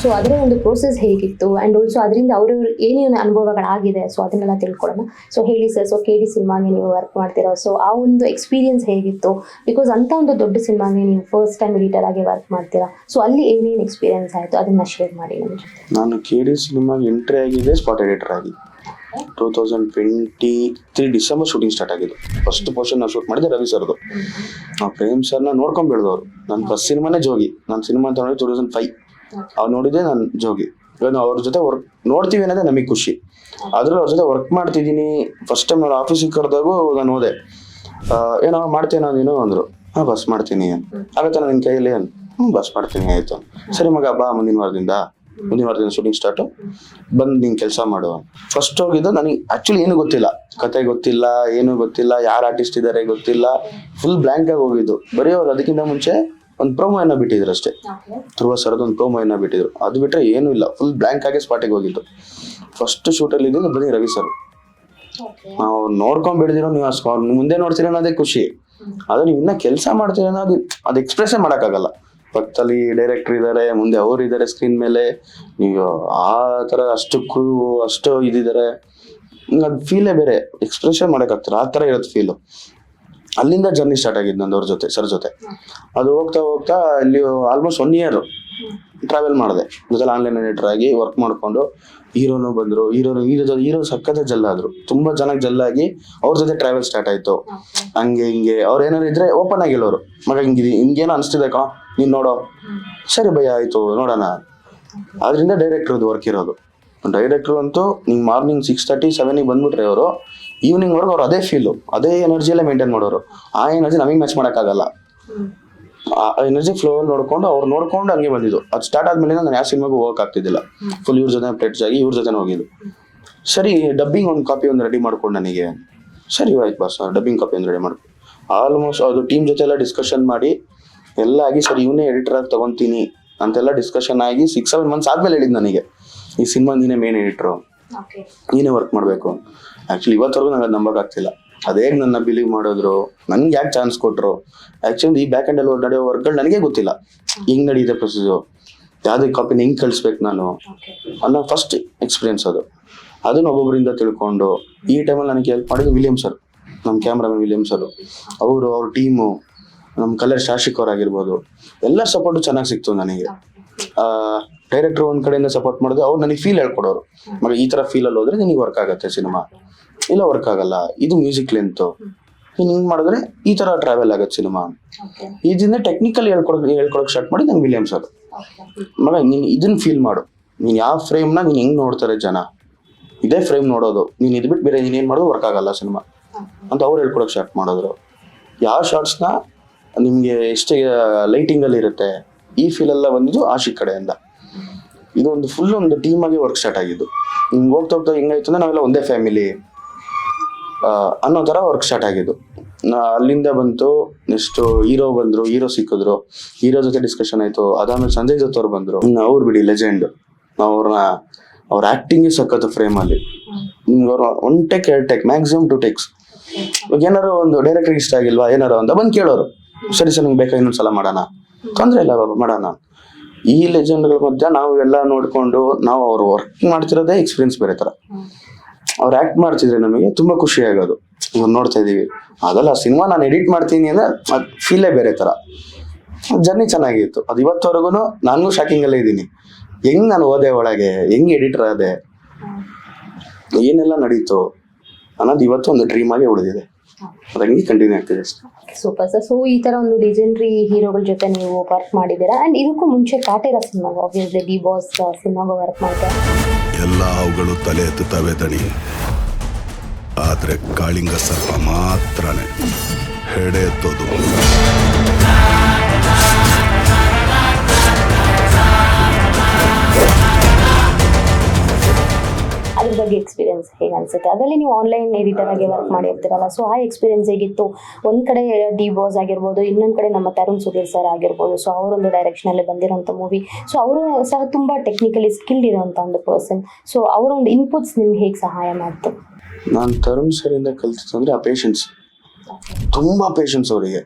So ಅದರ ಒಂದು process ಹೇಗಿತ್ತು, and also ಅದರಿಂದ ಅವ್ರವ್ರ ಏನೇನು ಅನುಭವಗಳಾಗಿದೆ, so ಅದನ್ನೆಲ್ಲ ತಿಳ್ಕೊಳ್ಳೋಣ. So ಹೇಳಿ sir, so KD ಸಿನಿಮಾಗೆ ನೀವು ವರ್ಕ್ ಮಾಡ್ತೀರಾ, ಸೊ ಆ ಒಂದು ಎಕ್ಸ್ಪೀರಿಯನ್ಸ್ ಹೇಗಿತ್ತು? ಬಿಕಾಸ್ ಅಂತ ಒಂದು ದೊಡ್ಡ ಸಿನಿಮಾಗೆ ನೀವು ಫಸ್ಟ್ ಟೈಮ್ ಎಡಿಟರ್ ಆಗಿ ವರ್ಕ್ ಮಾಡ್ತೀರಾ, ಸೊ ಅಲ್ಲಿ ಏನೇನು ಎಕ್ಸ್ಪೀರಿಯನ್ಸ್ ಆಯಿತು ಅದನ್ನ ಶೇರ್ ಮಾಡಿ ನಮ್ಮ ಜೊತೆ. ನಾನು KD ಸಿನಿಮಾಗೆ ಎಂಟ್ರಿ ಆಗಿದೆ ಸ್ಪಾಟ್ ಎಡಿಟರ್ ಆಗಿ 2023 ಡಿಸೆಂಬರ್ ಶೂಟಿಂಗ್ ಸ್ಟಾರ್ಟ್ ಆಗಿದ್ದು. ಫಸ್ಟ್ ಪೋರ್ಷನ್ ನಾವು ಶೂಟ್ ಮಾಡಿದೆ ರವಿ ಸರ್ದು. ಆ ಪ್ರೇಮ್ ಸರ್ನ ನೋಡ್ಕೊಂಡ್ ಬೆಳೆದವರು. ನನ್ನ ಫಸ್ಟ್ ಸಿನಿಮಾನೇ ಜೋಗಿ. ನನ್ನ ಸಿನಿಮಾ ಅಂತ ನೋಡಿ 2005 ಅವ್ರು ನೋಡಿದ್ರೆ ನಾನು ಜೋಗಿ. ಇವಾಗ ಅವ್ರ ಜೊತೆ ವರ್ಕ್ ನೋಡ್ತೀವಿ ಅನ್ನೋದೇ ನಮಗೆ ಖುಷಿ. ಆದ್ರೂ ಅವ್ರ ಜೊತೆ ವರ್ಕ್ ಮಾಡ್ತಿದ್ದೀನಿ. ಫಸ್ಟ್ ಟೈಮ್ ನಾನು ಆಫೀಸಿಗೆ ಕರೆದಾಗೂ ನಾನು ಹೋದೆ. ಏನೋ ಮಾಡ್ತೇನೋ ನೀನು ಅಂದರು. ಬಸ್ ಮಾಡ್ತೀನಿ. ಆಗತ್ತೆ ನಿನ್ನ ಕೈಯಲ್ಲಿ ಬಸ್ ಮಾಡ್ತೀನಿ. ಆಯ್ತು ಸರಿ ಮಗ, ಬಾ ಮುಂದಿನ ವಾರದಿಂದ ಶೂಟಿಂಗ್ ಸ್ಟಾರ್ಟು, ಬಂದು ನಿಂಗೆ ಕೆಲಸ ಮಾಡು. ಫಸ್ಟ್ ಹೋಗಿದ್ದು ನನಗೆ ಆ್ಯಕ್ಚುಲಿ ಏನು ಗೊತ್ತಿಲ್ಲ, ಕತೆ ಗೊತ್ತಿಲ್ಲ, ಏನು ಗೊತ್ತಿಲ್ಲ, ಯಾರು ಆರ್ಟಿಸ್ಟ್ ಇದ್ದಾರೆ ಗೊತ್ತಿಲ್ಲ, ಫುಲ್ ಬ್ಲ್ಯಾಂಕ್ ಆಗಿ ಹೋಗಿದ್ದು. ಬರೀ ಅವ್ರು ಅದಕ್ಕಿಂತ ಮುಂಚೆ ಒಂದು ಪ್ರೋಮೋ ಏನೋ ಬಿಟ್ಟಿದ್ರು ಅಷ್ಟೇ. ಧ್ರುವ ಸರ್ದು ಒಂದು ಪ್ರೋಮೋ ಏನೋ ಬಿಟ್ಟಿದ್ರು, ಅದು ಬಿಟ್ಟರೆ ಏನೂ ಇಲ್ಲ. ಫುಲ್ ಬ್ಲ್ಯಾಂಕ್ ಆಗಿ ಸ್ಪಾಟಿಗೆ ಹೋಗಿದ್ದು. ಫಸ್ಟ್ ಶೂಟಲ್ಲಿ ಇದ್ದು ಬನ್ನಿ ರವಿ ಸರ್. ನಾವು ನೋಡ್ಕೊಂಡ್ ಬಿಡ್ದಿರೋ ನೀವು ಮುಂದೆ ನೋಡ್ತೀರ ಅನ್ನೋದೇ ಖುಷಿ. ಅದು ನೀವು ಇನ್ನೂ ಕೆಲಸ ಮಾಡ್ತೀರ ಅನ್ನೋದು ಅದು ಎಕ್ಸ್ಪ್ರೆಸ್ಸೇ ಮಾಡೋಕ್ಕಾಗಲ್ಲ. ಪಕ್ಕದಲ್ಲಿ ಡೈರೆಕ್ಟರ್ ಇದ್ದಾರೆ, ಮುಂದೆ ಅವ್ರು ಇದ್ದಾರೆ ಸ್ಕ್ರೀನ್ ಮೇಲೆ, ನೀವು ಆ ಥರ ಅಷ್ಟು ಅಷ್ಟು ಇದಿದ್ದಾರೆ, ಅದು ಫೀಲೇ ಬೇರೆ, ಎಕ್ಸ್ಪ್ರೆಷನ್ ಮಾಡೋಕ್ಕಾಗ್ತಾರೆ, ಆ ಥರ ಇರೋದು ಫೀಲು. ಅಲ್ಲಿಂದ ಜರ್ನಿ ಸ್ಟಾರ್ಟ್ ಆಗಿದ್ದು ನಂದು ಅವ್ರ ಜೊತೆ, ಸರ್ ಜೊತೆ. ಅದು ಹೋಗ್ತಾ ಹೋಗ್ತಾ ಇಲ್ಲಿ ಆಲ್ಮೋಸ್ಟ್ 1 year ಟ್ರಾವೆಲ್ ಮಾಡಿದೆ ಜೊತೆ ಆನ್ಲೈನ್ ಎಡಿಟರ್ ಆಗಿ ವರ್ಕ್ ಮಾಡಿಕೊಂಡು. ಹೀರೋನು ಬಂದರು, ಹೀರೋ ಸಕ್ಕತ್ತೆ ಜಲ್ಲಾದರು, ತುಂಬ ಚೆನ್ನಾಗಿ ಜಲ್ಲಾಗಿ ಅವ್ರ ಜೊತೆ ಟ್ರಾವೆಲ್ ಸ್ಟಾರ್ಟ್ ಆಯಿತು. ಹಂಗೆ ಹಿಂಗೆ ಅವ್ರು ಏನಾರು ಇದ್ರೆ ಓಪನ್ ಆಗಿ ಹೇಳೋರು, ಮಗ ಹಿಂಗೇನೋ ಅನಿಸ್ತಿದೆ ಕಣೋ ನೀನು ನೋಡೋ, ಸರಿ ಭಯ ಆಯಿತು ನೋಡೋಣ. ಅದರಿಂದ ಡೈರೆಕ್ಟ್ರದ್ದು ವರ್ಕ್ ಇರೋದು. ಡೈರೆಕ್ಟ್ರು ಅಂತೂ ನೀವು ಮಾರ್ನಿಂಗ್ 6:30 7ಗೆ ಬಂದ್ಬಿಟ್ರೆ ಅವರು ಈವ್ನಿಂಗ್ವರೆಗೂ ಅವ್ರು ಅದೇ ಫೀಲು, ಅದೇ ಎನರ್ಜಿಯಲ್ಲೇ ಮೇಂಟೈನ್ ಮಾಡೋರು. ಆ ಎನರ್ಜಿ ನಮಗೆ ಮ್ಯಾಚ್ ಮಾಡೋಕ್ಕಾಗಲ್ಲ. ಆ ಎನರ್ಜಿ ಫ್ಲೋ ನೋಡ್ಕೊಂಡು ಅವ್ರು ನೋಡ್ಕೊಂಡು ಹಂಗೆ ಬಂದಿದ್ದು. ಅದು ಸ್ಟಾರ್ಟ್ ಆದ್ಮೇಲೆ ನಾನು ಯಾವ ಸಿನಿಮಾಗೂ ಹೋಗೋಕ್ಕಾಗ್ತಿದ್ದಿಲ್ಲ. ಫುಲ್ ಇವ್ರ ಜೊತೆ ಪ್ಲೇಟ್ಸ್ ಆಗಿ ಇವ್ರ ಜೊತೆ ಹೋಗಿದ್ದು. ಸರಿ ಡಬ್ಬಿಂಗ್ ಒಂದು ಕಾಪಿ ಒಂದು ರೆಡಿ ಮಾಡ್ಕೊಂಡು ನನಗೆ, ಸರಿ ಆಯ್ತು ಬಾಸ್ ಡಬ್ಬಿಂಗ್ ಕಾಪಿ ಒಂದು ರೆಡಿ ಮಾಡ್ಕೊಂಡು ಆಲ್ಮೋಸ್ಟ್ ಅದು ಟೀಮ್ ಜೊತೆ ಎಲ್ಲ ಡಿಸ್ಕಷನ್ ಮಾಡಿ ಎಲ್ಲ ಆಗಿ, ಸರಿ ಇವನೇ ಎಡಿಟರ್ ಆಗಿ ತೊಗೊತೀನಿ ಅಂತೆಲ್ಲ ಡಿಸ್ಕಷನ್ ಆಗಿ 6-7 months ಆದ್ಮೇಲೆ ಹೇಳಿದ್ದು ನನಗೆ, ಈ ಸಿನಿಮಾ ನೀನೇ ಮೇನ್ ಎಡಿಟ್ರು, ನೀನೇ ವರ್ಕ್ ಮಾಡಬೇಕು. ಆ್ಯಕ್ಚುಲಿ ಇವತ್ತವರೆಗೂ ನಂಗೆ ಅದು ನಂಬೋಕ್ಕಾಗ್ತಿಲ್ಲ. ಅದೇ ನನ್ನ ಬಿಲೀವ್ ಮಾಡಿದ್ರು, ನನ್ಗೆ ಯಾಕೆ ಚಾನ್ಸ್ ಕೊಟ್ಟರು. ಆ್ಯಕ್ಚುಲಿ ಈ ಬ್ಯಾಕ್ ಎಂಡಲ್ಲಿ ನಡೆಯೋ ವರ್ಕ್ಗಳು ನನಗೆ ಗೊತ್ತಿಲ್ಲ, ಹಿಂಗೆ ನಡೆಯುತ್ತೆ ಪ್ರೊಸೀಜು. ಯಾವುದೇ ಕಾಪಿನ ಹೆಂಗೆ ಕಳಿಸ್ಬೇಕು ನಾನು ಅನ್ನೋ ಫಸ್ಟ್ ಎಕ್ಸ್ಪೀರಿಯನ್ಸ್ ಅದನ್ನು ಒಬ್ಬೊಬ್ಬರಿಂದ ತಿಳ್ಕೊಂಡು ಈ ಟೈಮಲ್ಲಿ ನನಗೆ ಹೆಲ್ಪ್ ಮಾಡಿದ್ದು ವಿಲಿಯಮ್ ಸರ್, ನಮ್ಮ ಕ್ಯಾಮ್ರಾಮನ್ ವಿಲಿಯಮ್ ಸರ್. ಅವ್ರ ಟೀಮು, ನಮ್ಮ ಕಲರ್ ಶಾಶಿಕ್ ಅವರಾಗಿರ್ಬೋದು, ಎಲ್ಲ ಸಪೋರ್ಟು ಚೆನ್ನಾಗಿ ಸಿಕ್ತು ನನಗೆ. ಡೈರೆಕ್ಟರ್ ಒಂದ್ ಕಡೆಯಿಂದ ಸಪೋರ್ಟ್ ಮಾಡಿದ್ರೆ ಅವ್ರು ನನಗೆ ಫೀಲ್ ಹೇಳ್ಕೊಡೋರು. ಮಗ ಈ ತರ ಫೀಲಲ್ಲಿ ಹೋದ್ರೆ ನಿನಗೆ ವರ್ಕ್ ಆಗುತ್ತೆ ಸಿನಿಮಾ, ಇಲ್ಲ ವರ್ಕ್ ಆಗಲ್ಲ, ಇದು ಮ್ಯೂಸಿಕ್ ಲೆಂತು, ನೀನು ಹಿಂಗೆ ಮಾಡಿದ್ರೆ ಈ ತರ ಟ್ರಾವೆಲ್ ಆಗುತ್ತೆ ಸಿನಿಮಾ. ಇದನ್ನ ಟೆಕ್ನಿಕಲ್ ಹೇಳ್ಕೊಳಕ್ ಸ್ಟಾರ್ಟ್ ಮಾಡಿ ನಂಗೆ ವಿಲಿಯಮ್ ಸರ್, ಮಗ ನೀನು ಇದನ್ನ ಫೀಲ್ ಮಾಡು, ನೀನು ಯಾವ ಫ್ರೇಮ್ನ ನೀನು ಹೆಂಗ್ ನೋಡ್ತಾರೆ ಜನ, ಇದೇ ಫ್ರೇಮ್ ನೋಡೋದು, ನೀನು ಇದು ಬಿಟ್ಟು ಬೇರೆ ನೀನೇನು ಮಾಡೋದು ವರ್ಕ್ ಆಗಲ್ಲ ಸಿನಿಮಾ ಅಂತ ಅವ್ರು ಹೇಳ್ಕೊಳಕ್ ಸ್ಟಾರ್ಟ್ ಮಾಡಿದ್ರು. ಯಾವ ಶಾರ್ಟ್ಸ್ನ ನಿಮಗೆ ಎಷ್ಟೇ ಲೈಟಿಂಗಲ್ಲಿ ಇರುತ್ತೆ, ಈ ಫೀಲ್ ಎಲ್ಲ ಬಂದಿದ್ದು ಆಶಿಕ್ ಕಡೆಯಿಂದ. ಇದು ಒಂದು ಫುಲ್ ಒಂದು ಟೀಮ್ ಆಗಿ ವರ್ಕ್ ಸ್ಟಾರ್ಟ್ ಆಗಿದ್ದು. ಹಿಂಗೆ ಹೋಗ್ತಾ ಹೆಂಗಾಯ್ತು ಅಂದ್ರೆ ನಾವೆಲ್ಲ ಒಂದೇ ಫ್ಯಾಮಿಲಿ ಅನ್ನೋ ಥರ ವರ್ಕ್ ಸ್ಟಾರ್ಟ್ ಆಗಿದ್ದು. ಅಲ್ಲಿಂದ ಬಂತು. ನೆಕ್ಸ್ಟ್ ಹೀರೋ ಬಂದ್ರು, ಹೀರೋ ಸಿಕ್ಕಿದ್ರು, ಹೀರೋ ಜೊತೆ ಡಿಸ್ಕಷನ್ ಆಯ್ತು. ಅದಾದ್ಮೇಲೆ ಸಂಜಯ್ ದತ್ ಅವ್ರು ಬಂದ್ರು. ಅವ್ರು ಬಿಡಿ ಲೆಜೆಂಡ್, ಅವ್ರ ಆಕ್ಟಿಂಗ್ ಸಖತ್ತು ಫ್ರೇಮ್ ಅಲ್ಲಿ. ನಿಮ್ಗೆ ಅವ್ರು 1 ಟೇಕ್ 2 ಟೇಕ್ ಮ್ಯಾಕ್ಸಿಮಮ್ 2 ಟೇಕ್ಸ್. ಇವಾಗ ಏನಾರು ಒಂದು ಡೈರೆಕ್ಟರ್ ಇಷ್ಟ ಆಗಿಲ್ವಾ ಏನಾರು ಅಂತ ಬಂದು ಕೇಳೋರು, ಸರಿ ಸರ್ ನಿಮ್ಗೆ ಬೇಕಾ ಇನ್ನೊಂದ್ಸಲ ಮಾಡೋಣ, ತೊಂದ್ರೆ ಇಲ್ಲ ಬಾಬಾ ಮಾಡೋಣ. ಈ ಲೆಜೆಂಡ್ಗಳ ಮಧ್ಯ ನಾವು ಎಲ್ಲ ನೋಡ್ಕೊಂಡು ನಾವು ಅವ್ರು ವರ್ಕ್ ಮಾಡ್ತಿರೋದೇ ಎಕ್ಸ್ಪೀರಿಯನ್ಸ್ ಬೇರೆ ತರ. ಅವ್ರು ಆಕ್ಟ್ ಮಾಡ್ತಿದ್ರೆ ನಮಗೆ ತುಂಬಾ ಖುಷಿ ಆಗೋದು. ಇವಾಗ ನೋಡ್ತಾ ಇದೀವಿ ಅದಲ್ಲ ಸಿನಿಮಾ ನಾನು ಎಡಿಟ್ ಮಾಡ್ತೀನಿ ಅಂದ್ರೆ ಅದು ಫೀಲೇ ಬೇರೆ ತರ. ಜರ್ನಿ ಚೆನ್ನಾಗಿತ್ತು. ಅದು ಇವತ್ತವರೆಗೂ ನಾನು ಶಾಕಿಂಗ್ ಅಲ್ಲೇ ಇದ್ದೀನಿ. ಹೆಂಗ್ ನಾನು ಹೋದೆ ಒಳಗೆ, ಹೆಂಗ್ ಎಡಿಟರ್ ಆದೆ, ಏನೆಲ್ಲ ನಡೀತು ಅನ್ನೋದು ಇವತ್ತು ಒಂದು ಡ್ರೀಮ್ ಆಗಿ ಉಳಿದಿದೆ. ಅದಂಗೆ ಕಂಟಿನ್ಯೂ ಆಗ್ತಿದೆ ಅಷ್ಟೇ. Super sir. ಸೊ ಈ ತರ ಒಂದು ಲೆಜೆಂಡ್ರಿ ಹೀರೋಗಳ ಜೊತೆ ನೀವು ವರ್ಕ್ ಮಾಡಿದ್ದೀರಾ. ಅಂಡ್ ಇದಕ್ಕೂ ಮುಂಚೆ Kaatera cinema, obviously D Boss ಸಿನಿಮಾಗ ವರ್ಕ್ ಮಾಡಿದ್ದಾರೆ. ಎಲ್ಲ ಅವುಗಳು ತಲೆ ಎತ್ತುತ್ತವೆ ದಣಿ, ಆದ್ರೆ ಕಾಳಿಂಗ ಸರ್ಪ ಮಾತ್ರನೇ ಹೆಡೆ ಎತ್ತೋದು. ಅದ್ರ ಬಗ್ಗೆ ಎಕ್ಸ್ಪೀರಿಯನ್ಸ್ ಹೇಗೆ ಅನ್ಸುತ್ತೆ? ಅದರಲ್ಲಿ ನೀವು ಆನ್ಲೈನ್ ಎಡಿಟರ್ ಆಗಿ ವರ್ಕ್ ಮಾಡಿರ್ತೀರಲ್ಲ, ಸೊ ಆ ಎಕ್ಸ್ಪೀರಿಯನ್ಸ್ ಹೇಗಿತ್ತು? ಒಂದ್ ಕಡೆ ಡಿ ಬಾಸ್ ಆಗಿರ್ಬೋದು, ಇನ್ನೊಂದ್ ಕಡೆ ನಮ್ಮ ತರುಣ್ ಸುಧೀರ್ ಸರ್ ಆಗಿರ್ಬೋದು. ಸೊ ಅವರೊಂದು ಡೈರೆಕ್ಷನ್ ಅಲ್ಲಿ ಬಂದಿರೋಂಥ ಮೂವಿ. ಸೊ ಅವರು ಸಹ ತುಂಬಾ ಟೆಕ್ನಿಕಲಿ ಸ್ಕಿಲ್ಡ್ ಇರೋಂಥ ಒಂದು ಪರ್ಸನ್. ಸೊ ಅವರ ಒಂದು ಇನ್ಪುಟ್ಸ್ ನಿಮ್ಗೆ ಹೇಗೆ ಸಹಾಯ ಮಾಡ್ತು? ನಾನು ತರುಣ್ ಸರ್ ಇಂದ ಕಲ್ತಿದ್ದು ಅಂದ್ರೆ ಆ ಪೇಷನ್ಸ್, ತುಂಬಾ ಪೇಷನ್ಸ್ ಅವರಿಗೆ.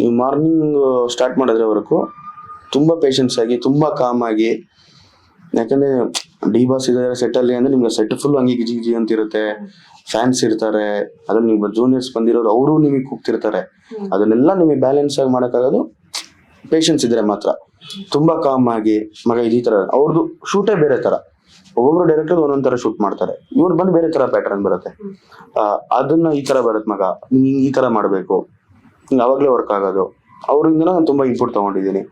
ನೀವು ಮಾರ್ನಿಂಗ್ ಸ್ಟಾರ್ಟ್ ಮಾಡಿದ್ರೆ ವರೆಗೂ ತುಂಬಾ ಪೇಷನ್ಸ್ ಆಗಿ, ತುಂಬಾ ಕಾಮ್ ಆಗಿ. ಯಾಕಂದ್ರೆ ಡಿ ಬಾಸ್ ಇದಾರೆ ಸೆಟ್ ಅಲ್ಲಿ ಅಂದ್ರೆ ನಿಮ್ಗೆ ಸೆಟ್ ಫುಲ್ ಹಂಗೆ ಗಿಜಿ ಗಿಜಿ ಅಂತ ಇರುತ್ತೆ, ಫ್ಯಾನ್ಸ್ ಇರ್ತಾರೆ, ಅದ್ರಲ್ಲಿ ನಿಮ್ಗೆ ಜೂನಿಯರ್ಸ್ ಬಂದಿರೋರು ಅವರು ನಿಮಗೆ ಕೂಗ್ತಿರ್ತಾರೆ. ಅದನ್ನೆಲ್ಲ ನಿಮಗೆ ಬ್ಯಾಲೆನ್ಸ್ ಆಗಿ ಮಾಡೋಕ್ಕಾಗೋದು ಪೇಷನ್ಸ್ ಇದ್ರೆ ಮಾತ್ರ. ತುಂಬಾ ಕಾಮ್ ಆಗಿ, ಮಗ ಈ ತರ ಅವ್ರದ್ದು ಶೂಟೇ ಬೇರೆ ತರ. ಒಬ್ಬೊಬ್ರು ಡೈರೆಕ್ಟರ್ ಒಂದೊಂದ್ ತರ ಶೂಟ್ ಮಾಡ್ತಾರೆ, ಇವ್ರು ಬಂದು ಬೇರೆ ತರ ಪ್ಯಾಟರ್ನ್ ಬರುತ್ತೆ. ಅದನ್ನ ಈ ತರ ಬರುತ್ತೆ, ಮಗ ನೀನ್ ಈ ತರ ಮಾಡ್ಬೇಕು, ಹಿಂಗೆ ಅವಾಗ್ಲೇ ವರ್ಕ್ ಆಗೋದು. ಅವರಿಂದ ನಾನು ತುಂಬಾ ಇನ್ಪುಟ್ ತಗೊಂಡಿದ್ದೀನಿ.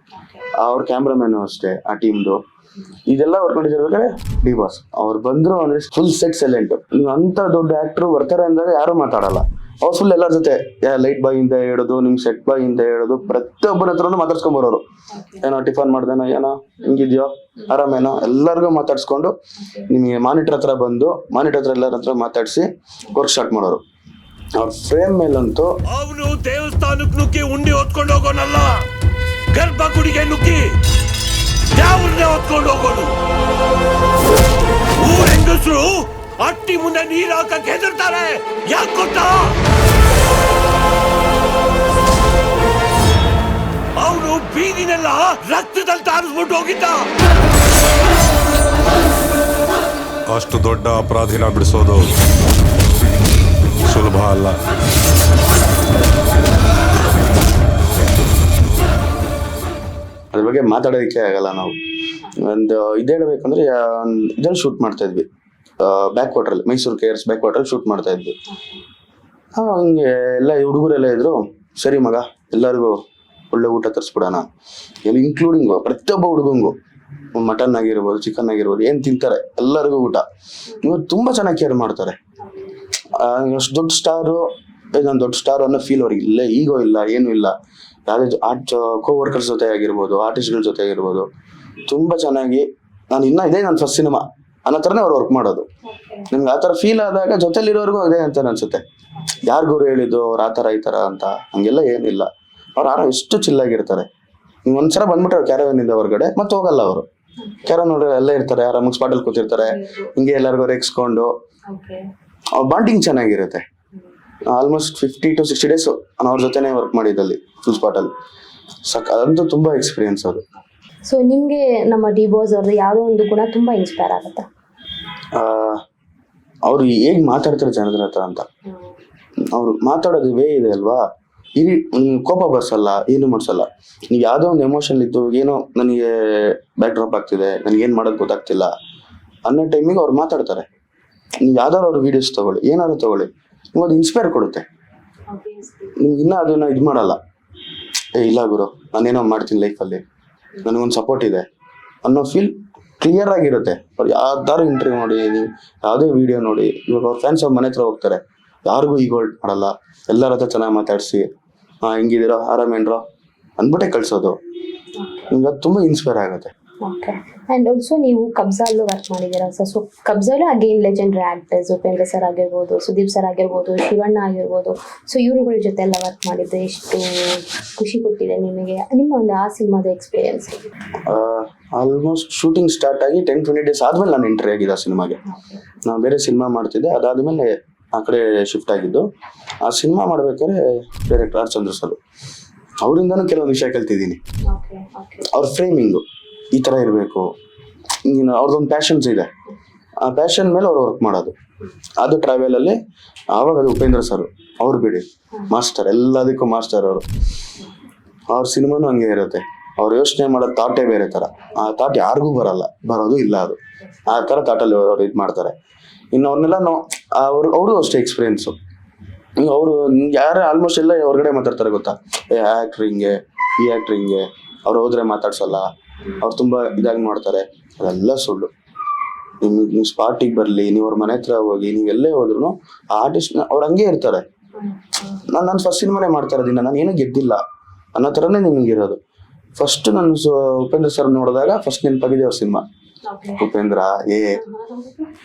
ಅವ್ರ ಕ್ಯಾಮ್ರಾಮನ್ ಅಷ್ಟೇ, ಆ ಟೀಮ್ದು ಇದೆಲ್ಲ ವರ್ಕ್ ಮಾಡಿರ್ಬೇಕಾದ್ರೆ ಡಿ ಬಾಸ್ ಅವ್ರು ಬಂದ್ರು ಅಂದ್ರೆ ಫುಲ್ ಸೆಟ್ ಸೈಲೆಂಟ್. ನೀವು ಅಂತ ದೊಡ್ಡ ಆಕ್ಟರ್ ಬರ್ತಾರೆ ಅಂದಾಗ ಯಾರು ಮಾತಾಡಲ್ಲ. ಅವ್ರು ಫುಲ್ ಎಲ್ಲರ ಜೊತೆ ಲೈಟ್ ಬಾಯ್ ಇಂದ ಹೇಳೋದು, ನಿಮ್ ಸೆಟ್ ಬಾಯ್ ಇಂದ ಹೇಳೋದು, ಪ್ರತಿಯೊಬ್ಬರ ಹತ್ರನು ಮಾತಾಡ್ಸ್ಕೊಂಡ್ ಬರೋರು. ಏನೋ ಟಿಫನ್ ಮಾಡ್ದೇನೋ, ಏನೋ ಹಿಂಗಿದ್ಯೋ, ಆರಾಮೇನೋ, ಎಲ್ಲರಿಗೂ ಮಾತಾಡ್ಸ್ಕೊಂಡು ನಿಮಗೆ ಮಾನಿಟರ್ ಹತ್ರ ಬಂದು ಮಾನಿಟರ್ ಹತ್ರ ಎಲ್ಲರ ಹತ್ರ ಮಾತಾಡಿಸಿ ವರ್ಕ್ ಸ್ಟಾರ್ಟ್ ಮಾಡೋರು. ಅವ್ರ ಫ್ರೇಮ್ ಮೇಲಂತೂ ಅವನು ದೇವಸ್ಥಾನಕ್ಕೆ ನುಗ್ಗಿ ಉಂಡಿ ಹೊತ್ಕೊಂಡು ಹೋಗೋನಲ್ಲ, ಗರ್ಭಗುಡಿಗೆ ನುಗ್ಗಿ ದೇವ್ರನ್ನೇ ಹೊತ್ಕೊಂಡು ಹೋಗೋನು. ಊರ ಹೆಂಗಸರು ಅಟ್ಟಿ ಮುಂದೆ ನೀರು ಹಾಕಕ್ಕೆ ಹೆದರ್ತಾರೆ. ಯಾಕೆ ಗೊತ್ತಾ? ಅವನು ಬೀದಿನೆಲ್ಲ ರಕ್ತದಲ್ಲಿ ತಾರಿಸ್ಬಿಟ್ಟು ಹೋಗಿದ್ದ. ಅಷ್ಟು ದೊಡ್ಡ ಅಪರಾಧಿನ ಬಿಡಿಸೋದು ಸುಲಭ ಅಲ್ಲ. ಅದ್ರ ಬಗ್ಗೆ ಮಾತಾಡೋದಕ್ಕೆ ಆಗಲ್ಲ. ನಾವು ಒಂದು ಇದು ಹೇಳ್ಬೇಕಂದ್ರೆ ಇದನ್ನು ಶೂಟ್ ಮಾಡ್ತಾ ಇದ್ವಿ back water, Mysuru KRS back water shoot ಮಾಡ್ತಾ ಇದ್ವಿ. ಹಂಗೆ ಎಲ್ಲ ಹುಡುಗರೆಲ್ಲ ಇದ್ರು. ಸರಿ ಮಗ ಎಲ್ಲರಿಗೂ ಒಳ್ಳೆ ಊಟ ತರಿಸ್ಬಿಡೋಣ, ಎಲ್ಲ ಇನ್ಕ್ಲೂಡಿಂಗ್ ಪ್ರತಿಯೊಬ್ಬ ಹುಡುಗಂಗು ಮಟನ್ ಆಗಿರ್ಬೋದು, ಚಿಕನ್ ಆಗಿರ್ಬೋದು, ಏನ್ ತಿಂತಾರೆ ಎಲ್ಲರಿಗೂ ಊಟ. ಇವ್ರು ತುಂಬಾ ಚೆನ್ನಾಗಿ ಕೇರ್ ಮಾಡ್ತಾರೆ. ಅಷ್ಟು ದೊಡ್ಡ ಸ್ಟಾರು, ನಾನು ದೊಡ್ಡ ಸ್ಟಾರ್ ಅನ್ನೋ ಫೀಲ್ ಅವ್ರಿಗೆ ಇಲ್ಲ, ಈಗೋ ಇಲ್ಲ, ಏನೂ ಇಲ್ಲ. ಯಾವುದೇ ಕೋವರ್ಕರ್ಸ್ ಜೊತೆ ಆಗಿರ್ಬೋದು, ಆರ್ಟಿಸ್ಟ್ಗಳ ಜೊತೆ ಆಗಿರ್ಬೋದು, ತುಂಬಾ ಚೆನ್ನಾಗಿ ನಾನು ನನ್ನ ಫಸ್ಟ್ ಸಿನಿಮಾ ಅನ್ನೋ ಥರನೇ ಅವ್ರು ವರ್ಕ್ ಮಾಡೋದು. ನಿಮ್ಗೆ ಆ ಥರ ಫೀಲ್ ಆದಾಗ ಜೊತೆಲಿರೋರ್ಗೂ ಇದೆ ಅಂತ ಅನ್ಸುತ್ತೆ. ಯಾರಿಗೂ ಹೇಳಿದ್ದು ಅವ್ರು ಆ ಥರ ಈ ಥರ ಅಂತ ಹಂಗೆಲ್ಲ ಏನಿಲ್ಲ. ಅವ್ರು ಆರಾಮ ಎಷ್ಟು ಚಿಲ್ಲಾಗಿರ್ತಾರೆ. ನೀವು ಒಂದ್ಸಲ ಬಂದ್ಬಿಟ್ರೆ ಕ್ಯಾರವನಿಂದ ಹೊರಗಡೆ ಮತ್ತೆ ಹೋಗಲ್ಲ. ಅವರು ಕ್ಯಾರವನ್ ನೋಡ್ರೆ ಎಲ್ಲ ಇರ್ತಾರೆ, ಆರಾಮಾಗಿ ಸ್ಪಾಟಲ್ಲಿ ಕೂತಿರ್ತಾರೆ, ಹಿಂಗೆ ಎಲ್ಲರಿಗೂ ರೆಕ್ಸ್ಕೊಂಡು ಅವ್ರ ಬಾಂಡಿಂಗ್ ಚೆನ್ನಾಗಿರುತ್ತೆ. ಆಲ್ಮೋಸ್ಟ್ 50 to 60 ಡೇಸ್ ನಾನು ಅವ್ರ ಜೊತೆನೇ ವರ್ಕ್ ಮಾಡಿದ್ದಲ್ಲಿ ಫುಲ್ ಸ್ಪಾಟಲ್ಲಿ. ಅದಂತೂ ತುಂಬಾ ಎಕ್ಸ್ಪೀರಿಯನ್ಸ್ ಅದು. ಸೊ ನಿಮಗೆ ನಮ್ಮ ಡಿ ಬಾಸ್ ಅವ್ರದ್ದು ಯಾವುದೋ ಒಂದು ಗುಣ ತುಂಬ ಇನ್ಸ್ಪೈರ್ ಆಗುತ್ತೆ. ಅವರು ಹೇಗೆ ಮಾತಾಡ್ತಾರೆ ಜನರ ಹತ್ರ ಅಂತ, ಅವ್ರು ಮಾತಾಡೋದು ವೇ ಇದೆ ಅಲ್ವಾ, ಇಲ್ಲಿ ಕೋಪ ಬರ್ಸಲ್ಲ, ಏನು ಮಾಡ್ಸಲ್ಲ. ನೀವು ಯಾವುದೋ ಒಂದು ಎಮೋಷನ್ ಇತ್ತು, ಏನೋ ನನಗೆ ಬ್ಯಾಕ್ ಡ್ರಾಪ್ ಆಗ್ತಿದೆ, ನನಗೇನು ಮಾಡೋದು ಗೊತ್ತಾಗ್ತಿಲ್ಲ ಅನ್ನೋ ಟೈಮಿಗೆ ಅವ್ರು ಮಾತಾಡ್ತಾರೆ. ನೀವು ಯಾವ್ದಾದ್ರು ಅವ್ರ ವೀಡಿಯೋಸ್ ತೊಗೊಳ್ಳಿ, ಏನಾದ್ರು ತೊಗೊಳ್ಳಿ, ನಿಮ್ಗೆ ಅದು ಇನ್ಸ್ಪೈರ್ ಕೊಡುತ್ತೆ. ನಿಮ್ಗೆ ಇನ್ನೂ ಅದನ್ನು ಇದು ಮಾಡಲ್ಲ, ಇಲ್ಲ ಗುರು ನಾನೇನೋ ಮಾಡ್ತೀನಿ ಲೈಫಲ್ಲಿ, ನನಗೊಂದು ಸಪೋರ್ಟ್ ಇದೆ ಅನ್ನೋ ಫೀಲ್ ಕ್ಲಿಯರ್ ಆಗಿರುತ್ತೆ. ಅವ್ರು ಯಾವ್ದಾದ್ರು ಇಂಟರ್ವ್ಯೂ ನೋಡಿ, ನೀವು ಯಾವುದೇ ವೀಡಿಯೋ ನೋಡಿ, ಇವಾಗ ಅವ್ರ ಫ್ಯಾನ್ಸ್ ಅವ್ರ ಮನೆ ಹತ್ರ ಹೋಗ್ತಾರೆ, ಯಾರಿಗೂ ಈಗೋಲ್ಡ್ ಮಾಡಲ್ಲ, ಎಲ್ಲರ ಹತ್ರ ಚೆನ್ನಾಗಿ ಮಾತಾಡಿಸಿ ಹೆಂಗಿದ್ದೀರೋ ಆರಾಮೇನ್ರೋ ಅಂದ್ಬಿಟ್ಟೆ ಕಳಿಸೋದು. ನಿಮ್ಗೆ ಅದು ತುಂಬ ಇನ್ಸ್ಪೈರ್ ಆಗುತ್ತೆ. ಓಕೆ. ಆ್ಯಂಡ್ ಆಲ್ಸೋ ನೀವು ಕಬ್ಜಾಲ್ಲೂ ವರ್ಕ್ ಮಾಡಿದ್ದೀರಾ ಸರ್. ಸೊ ಕಬ್ಜಾಲು again legendary actors, Upendra sir ಆಗಿರ್ಬೋದು, ಸುದೀಪ್ ಸರ್ ಆಗಿರ್ಬೋದು, ಶಿವಣ್ಣ ಆಗಿರ್ಬೋದು. ಸೊ ಇವ್ರುಗಳ ಜೊತೆ ಎಲ್ಲ ವರ್ಕ್ ಮಾಡಿದ್ದು ಎಷ್ಟು ಖುಷಿ ಕೊಟ್ಟಿದೆ ನಿಮಗೆ? ನಿಮ್ಮ ಒಂದು ಆ ಸಿನಿಮಾದ ಎಕ್ಸ್ಪೀರಿಯನ್ಸ್? ಆಲ್ಮೋಸ್ಟ್ ಶೂಟಿಂಗ್ ಸ್ಟಾರ್ಟ್ ಆಗಿ 10-20 ಡೇಸ್ ಆದಮೇಲೆ ನಾನು ಎಂಟ್ರಿ ಆಗಿದ್ದೆ ಆ ಸಿನಿಮಾಗೆ. ನಾನು ಬೇರೆ ಸಿನಿಮಾ ಮಾಡ್ತಿದ್ದೆ, ಅದಾದಮೇಲೆ ಆ ಕಡೆ ಶಿಫ್ಟ್ ಆಗಿದ್ದು. ಆ ಸಿನಿಮಾ ಮಾಡ್ಬೇಕಾದ್ರೆ ಡೈರೆಕ್ಟರ್ ಆರ್ ಚಂದ್ರ ಸರ್ ಅವರಿಂದನೂ ಕೆಲವೊಂದು ವಿಷಯ ಕಲ್ತಿದ್ದೀನಿ. ಅವ್ರ ಫ್ರೇಮಿಂಗು ಈ ಥರ ಇರಬೇಕು, ಅವ್ರದ್ದೊಂದು ಪ್ಯಾಷನ್ಸ್ ಇದೆ, ಆ ಪ್ಯಾಷನ್ ಮೇಲೆ ಅವ್ರು ವರ್ಕ್ ಮಾಡೋದು. ಅದು ಟ್ರಾವೆಲಲ್ಲಿ ಆವಾಗ ಅದು ಉಪೇಂದ್ರ ಸರ್ ಅವ್ರು ಬಿಡಿ ಮಾಸ್ಟರ್, ಎಲ್ಲದಕ್ಕೂ ಮಾಸ್ಟರ್ ಅವರು. ಅವ್ರ ಸಿನಿಮಾನು ಹಂಗೆ ಇರುತ್ತೆ, ಅವ್ರು ಯೋಚನೆ ಮಾಡೋ ಥಾಟೇ ಬೇರೆ ಥರ. ಆ ಥಾಟ್ ಯಾರಿಗೂ ಬರೋದು ಇಲ್ಲ, ಅದು ಆ ಥರ ಥಾಟಲ್ಲಿ ಅವ್ರು ಇದು ಮಾಡ್ತಾರೆ. ಇನ್ನು ಅವ್ರನ್ನೆಲ್ಲ ಅವರು ಅಷ್ಟೇ ಎಕ್ಸ್ಪೀರಿಯೆನ್ಸು. ಅವರು ಯಾರೇ ಆಲ್ಮೋಸ್ಟ್ ಎಲ್ಲ ಹೊರಗಡೆ ಮಾತಾಡ್ತಾರೆ ಗೊತ್ತಾ, ಆ್ಯಕ್ಟ್ರ್ ಹಿಂಗೆ, ಈ ಆ್ಯಕ್ಟ್ರ್ ಹಿಂಗೆ, ಅವ್ರು ಹೋದ್ರೆ ಮಾತಾಡ್ಸಲ್ಲ, ಅವ್ರು ತುಂಬ ಇದಾಗಿ ಮಾಡ್ತಾರೆ. ಅದೆಲ್ಲ ಸುಳ್ಳು. ನೀವು ಸ್ಪಾಟಿಗೆ ಬರಲಿ, ನೀವು ಅವ್ರ ಮನೆ ಹತ್ರ ಹೋಗಿ, ನೀವು ಎಲ್ಲೇ ಹೋದ್ರು ಆ ಆರ್ಟಿಸ್ಟ್ನ ಅವ್ರು ಹಂಗೆ ಇರ್ತಾರೆ. ನಾನು ಫಸ್ಟ್ ಸಿನಿಮಾನೇ ಮಾಡ್ತಾ ಇರೋದಿಲ್ಲ, ನಾನು ಏನೂ ಗೆದ್ದಿಲ್ಲ ಅನ್ನೋ ಥರನೇ ನಿಮಗಿರೋದು. ಫಸ್ಟ್ ನಾನು ಉಪೇಂದ್ರ ಸರ್ ನೋಡಿದಾಗ ಫಸ್ಟ್ ನೆನಪಾಗಿದೆ ಅವ್ರ ಸಿನಿಮಾ ಉಪೇಂದ್ರ,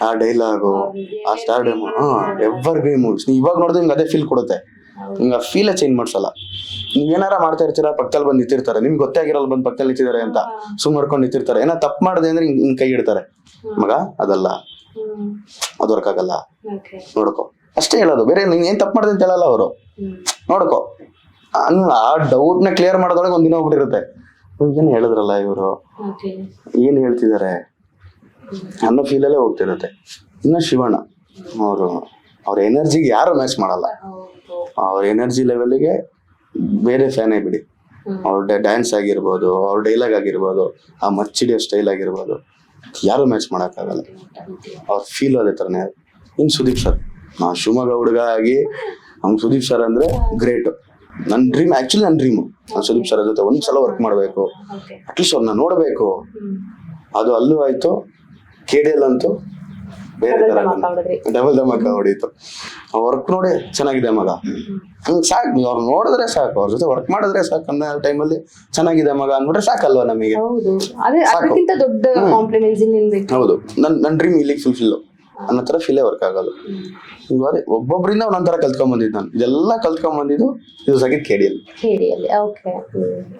ಆ ಡೈಲಾಗು, ಆ ಸ್ಟಾರ್ಡಮ್, ಎವರ್ ಗ್ರೀನ್ ಮೂವೀಸ್. ನೀವು ಇವಾಗ ನೋಡಿದ್ರೆ ನಿಮ್ಗೆ ಅದೇ ಫೀಲ್ ಕೊಡುತ್ತೆ. ನಿಮ್ಗೆ ಆ ಫೀಲೇ ಚೇಂಜ್ ಮಾಡ್ಸಲ್ಲ. ನೀವೇನಾರ ಮಾಡ್ತಾ ಇರ್ತೀರಾ, ಪಕ್ಕದಲ್ಲಿ ಬಂದು ನಿಂತಿರ್ತಾರೆ, ನಿಮ್ಗೆ ಗೊತ್ತೇ ಆಗಿರಲ್ಲ ಬಂದು ಪಕ್ಕದಲ್ಲಿ ನಿಂತಿದ್ದಾರೆ ಅಂತ, ಸುಮ್ಮರ್ಕೊಂಡು ನಿಂತಿರ್ತಾರೆ. ಏನೋ ತಪ್ಪು ಮಾಡಿದೆ ಅಂದ್ರೆ ಹಿಂಗೆ ಕೈ ಇಡ್ತಾರೆ, ಮಗ ಅದಲ್ಲ, ಅದು ವರ್ಕ್ ಆಗಲ್ಲ, ನೋಡ್ಕೊ ಅಷ್ಟೇ ಹೇಳೋದು. ಬೇರೆ ನೀನು ಏನು ತಪ್ಪು ಮಾಡಿದೆ ಅಂತ ಹೇಳಲ್ಲ ಅವರು, ನೋಡ್ಕೊ. ಆ ಡೌಟ್ನ ಕ್ಲಿಯರ್ ಮಾಡೋದೊಳಗೆ ಒಂದಿನ ಹೋಗ್ಬಿಟ್ಟಿರುತ್ತೆ. ಏನು ಹೇಳಿದ್ರಲ್ಲ ಇವರು, ಏನು ಹೇಳ್ತಿದ್ದಾರೆ ಅನ್ನೋ ಫೀಲಲ್ಲೇ ಹೋಗ್ತಿರುತ್ತೆ. ಇನ್ನು ಶಿವಣ್ಣ ಅವ್ರ ಎನರ್ಜಿಗೆ ಯಾರು ಮ್ಯಾಚ್ ಮಾಡಲ್ಲ. ಅವ್ರ ಎನರ್ಜಿ ಲೆವೆಲ್ಗೆ ಬೇರೆ ಫ್ಯಾನೇ ಬಿಡಿ. ಅವ್ರ ಡ್ಯಾನ್ಸ್ ಆಗಿರ್ಬೋದು, ಅವ್ರ ಡೈಲಾಗ್ ಆಗಿರ್ಬೋದು, ಆ ಮಚ್ಚಿಡಿಯೋ ಸ್ಟೈಲ್ ಆಗಿರ್ಬೋದು, ಯಾರು ಮ್ಯಾಚ್ ಮಾಡೋಕ್ಕಾಗಲ್ಲ. ಅವ್ರ ಫೀಲ್ ಅದೇ ಥರನೇ. ಇನ್ನು ಸುದೀಪ್ ಸರ್, ನಾನು ಶಿವಮೊಗ್ಗ ಹುಡುಗ ಆಗಿ ಅವ್ನು ಸುದೀಪ್ ಸರ್ ಅಂದರೆ ಗ್ರೇಟು. ನನ್ನ ಡ್ರೀಮ್, ಆ್ಯಕ್ಚುಲಿ ನನ್ನ ಡ್ರೀಮು ನಾನು ಸುದೀಪ್ ಸರ್ ಜೊತೆ ಒಂದ್ಸಲ ವರ್ಕ್ ಮಾಡಬೇಕು, ಅಟ್ಲೀಸ್ಟ್ ಅವ್ರನ್ನ ನೋಡಬೇಕು. ಅದು ಅಲ್ಲೂ ಆಯಿತು, KDL ಅಂತೂ ಬೇರೆ ಥರ ಡಬಲ್ ಧಮಾಕ ಹೊಡೀತು. ಆ ವರ್ಕ್ ನೋಡಿ ಚೆನ್ನಾಗಿದೆ ಮಗ, ಹಂಗೆ ಸಾಕು. ಅವ್ರು ನೋಡಿದ್ರೆ ಸಾಕು, ಅವ್ರ ಜೊತೆ ವರ್ಕ್ ಮಾಡಿದ್ರೆ ಸಾಕು ಅನ್ನೋ ಟೈಮಲ್ಲಿ ಚೆನ್ನಾಗಿದೆ ಮಗ ಅಂದ್ಬಿಟ್ರೆ ಸಾಕಲ್ವಾ ನಮಗೆ? ಹೌದು, ನನ್ನ ಡ್ರೀಮ್ ಇಲ್ಲಿಗೆ ಫುಲ್ಫಿಲ್ಲು ಅನ್ನೋ ಥರ ಫೀಲೇ ವರ್ಕ್ ಆಗೋದು. ಇವಾಗ ಒಬ್ಬೊಬ್ಬರಿಂದ ಒಂದೊಂಥರ ಕಲ್ತ್ಕೊಂಡ್ಬಂದಿದ್ದು ನಾನು. ಇದೆಲ್ಲ ಕಲ್ತ್ಕೊಂಡ್ಬಂದಿದ್ದು ಇದು ಸೆಕೆಂಡ್ KDL. ಓಕೆ.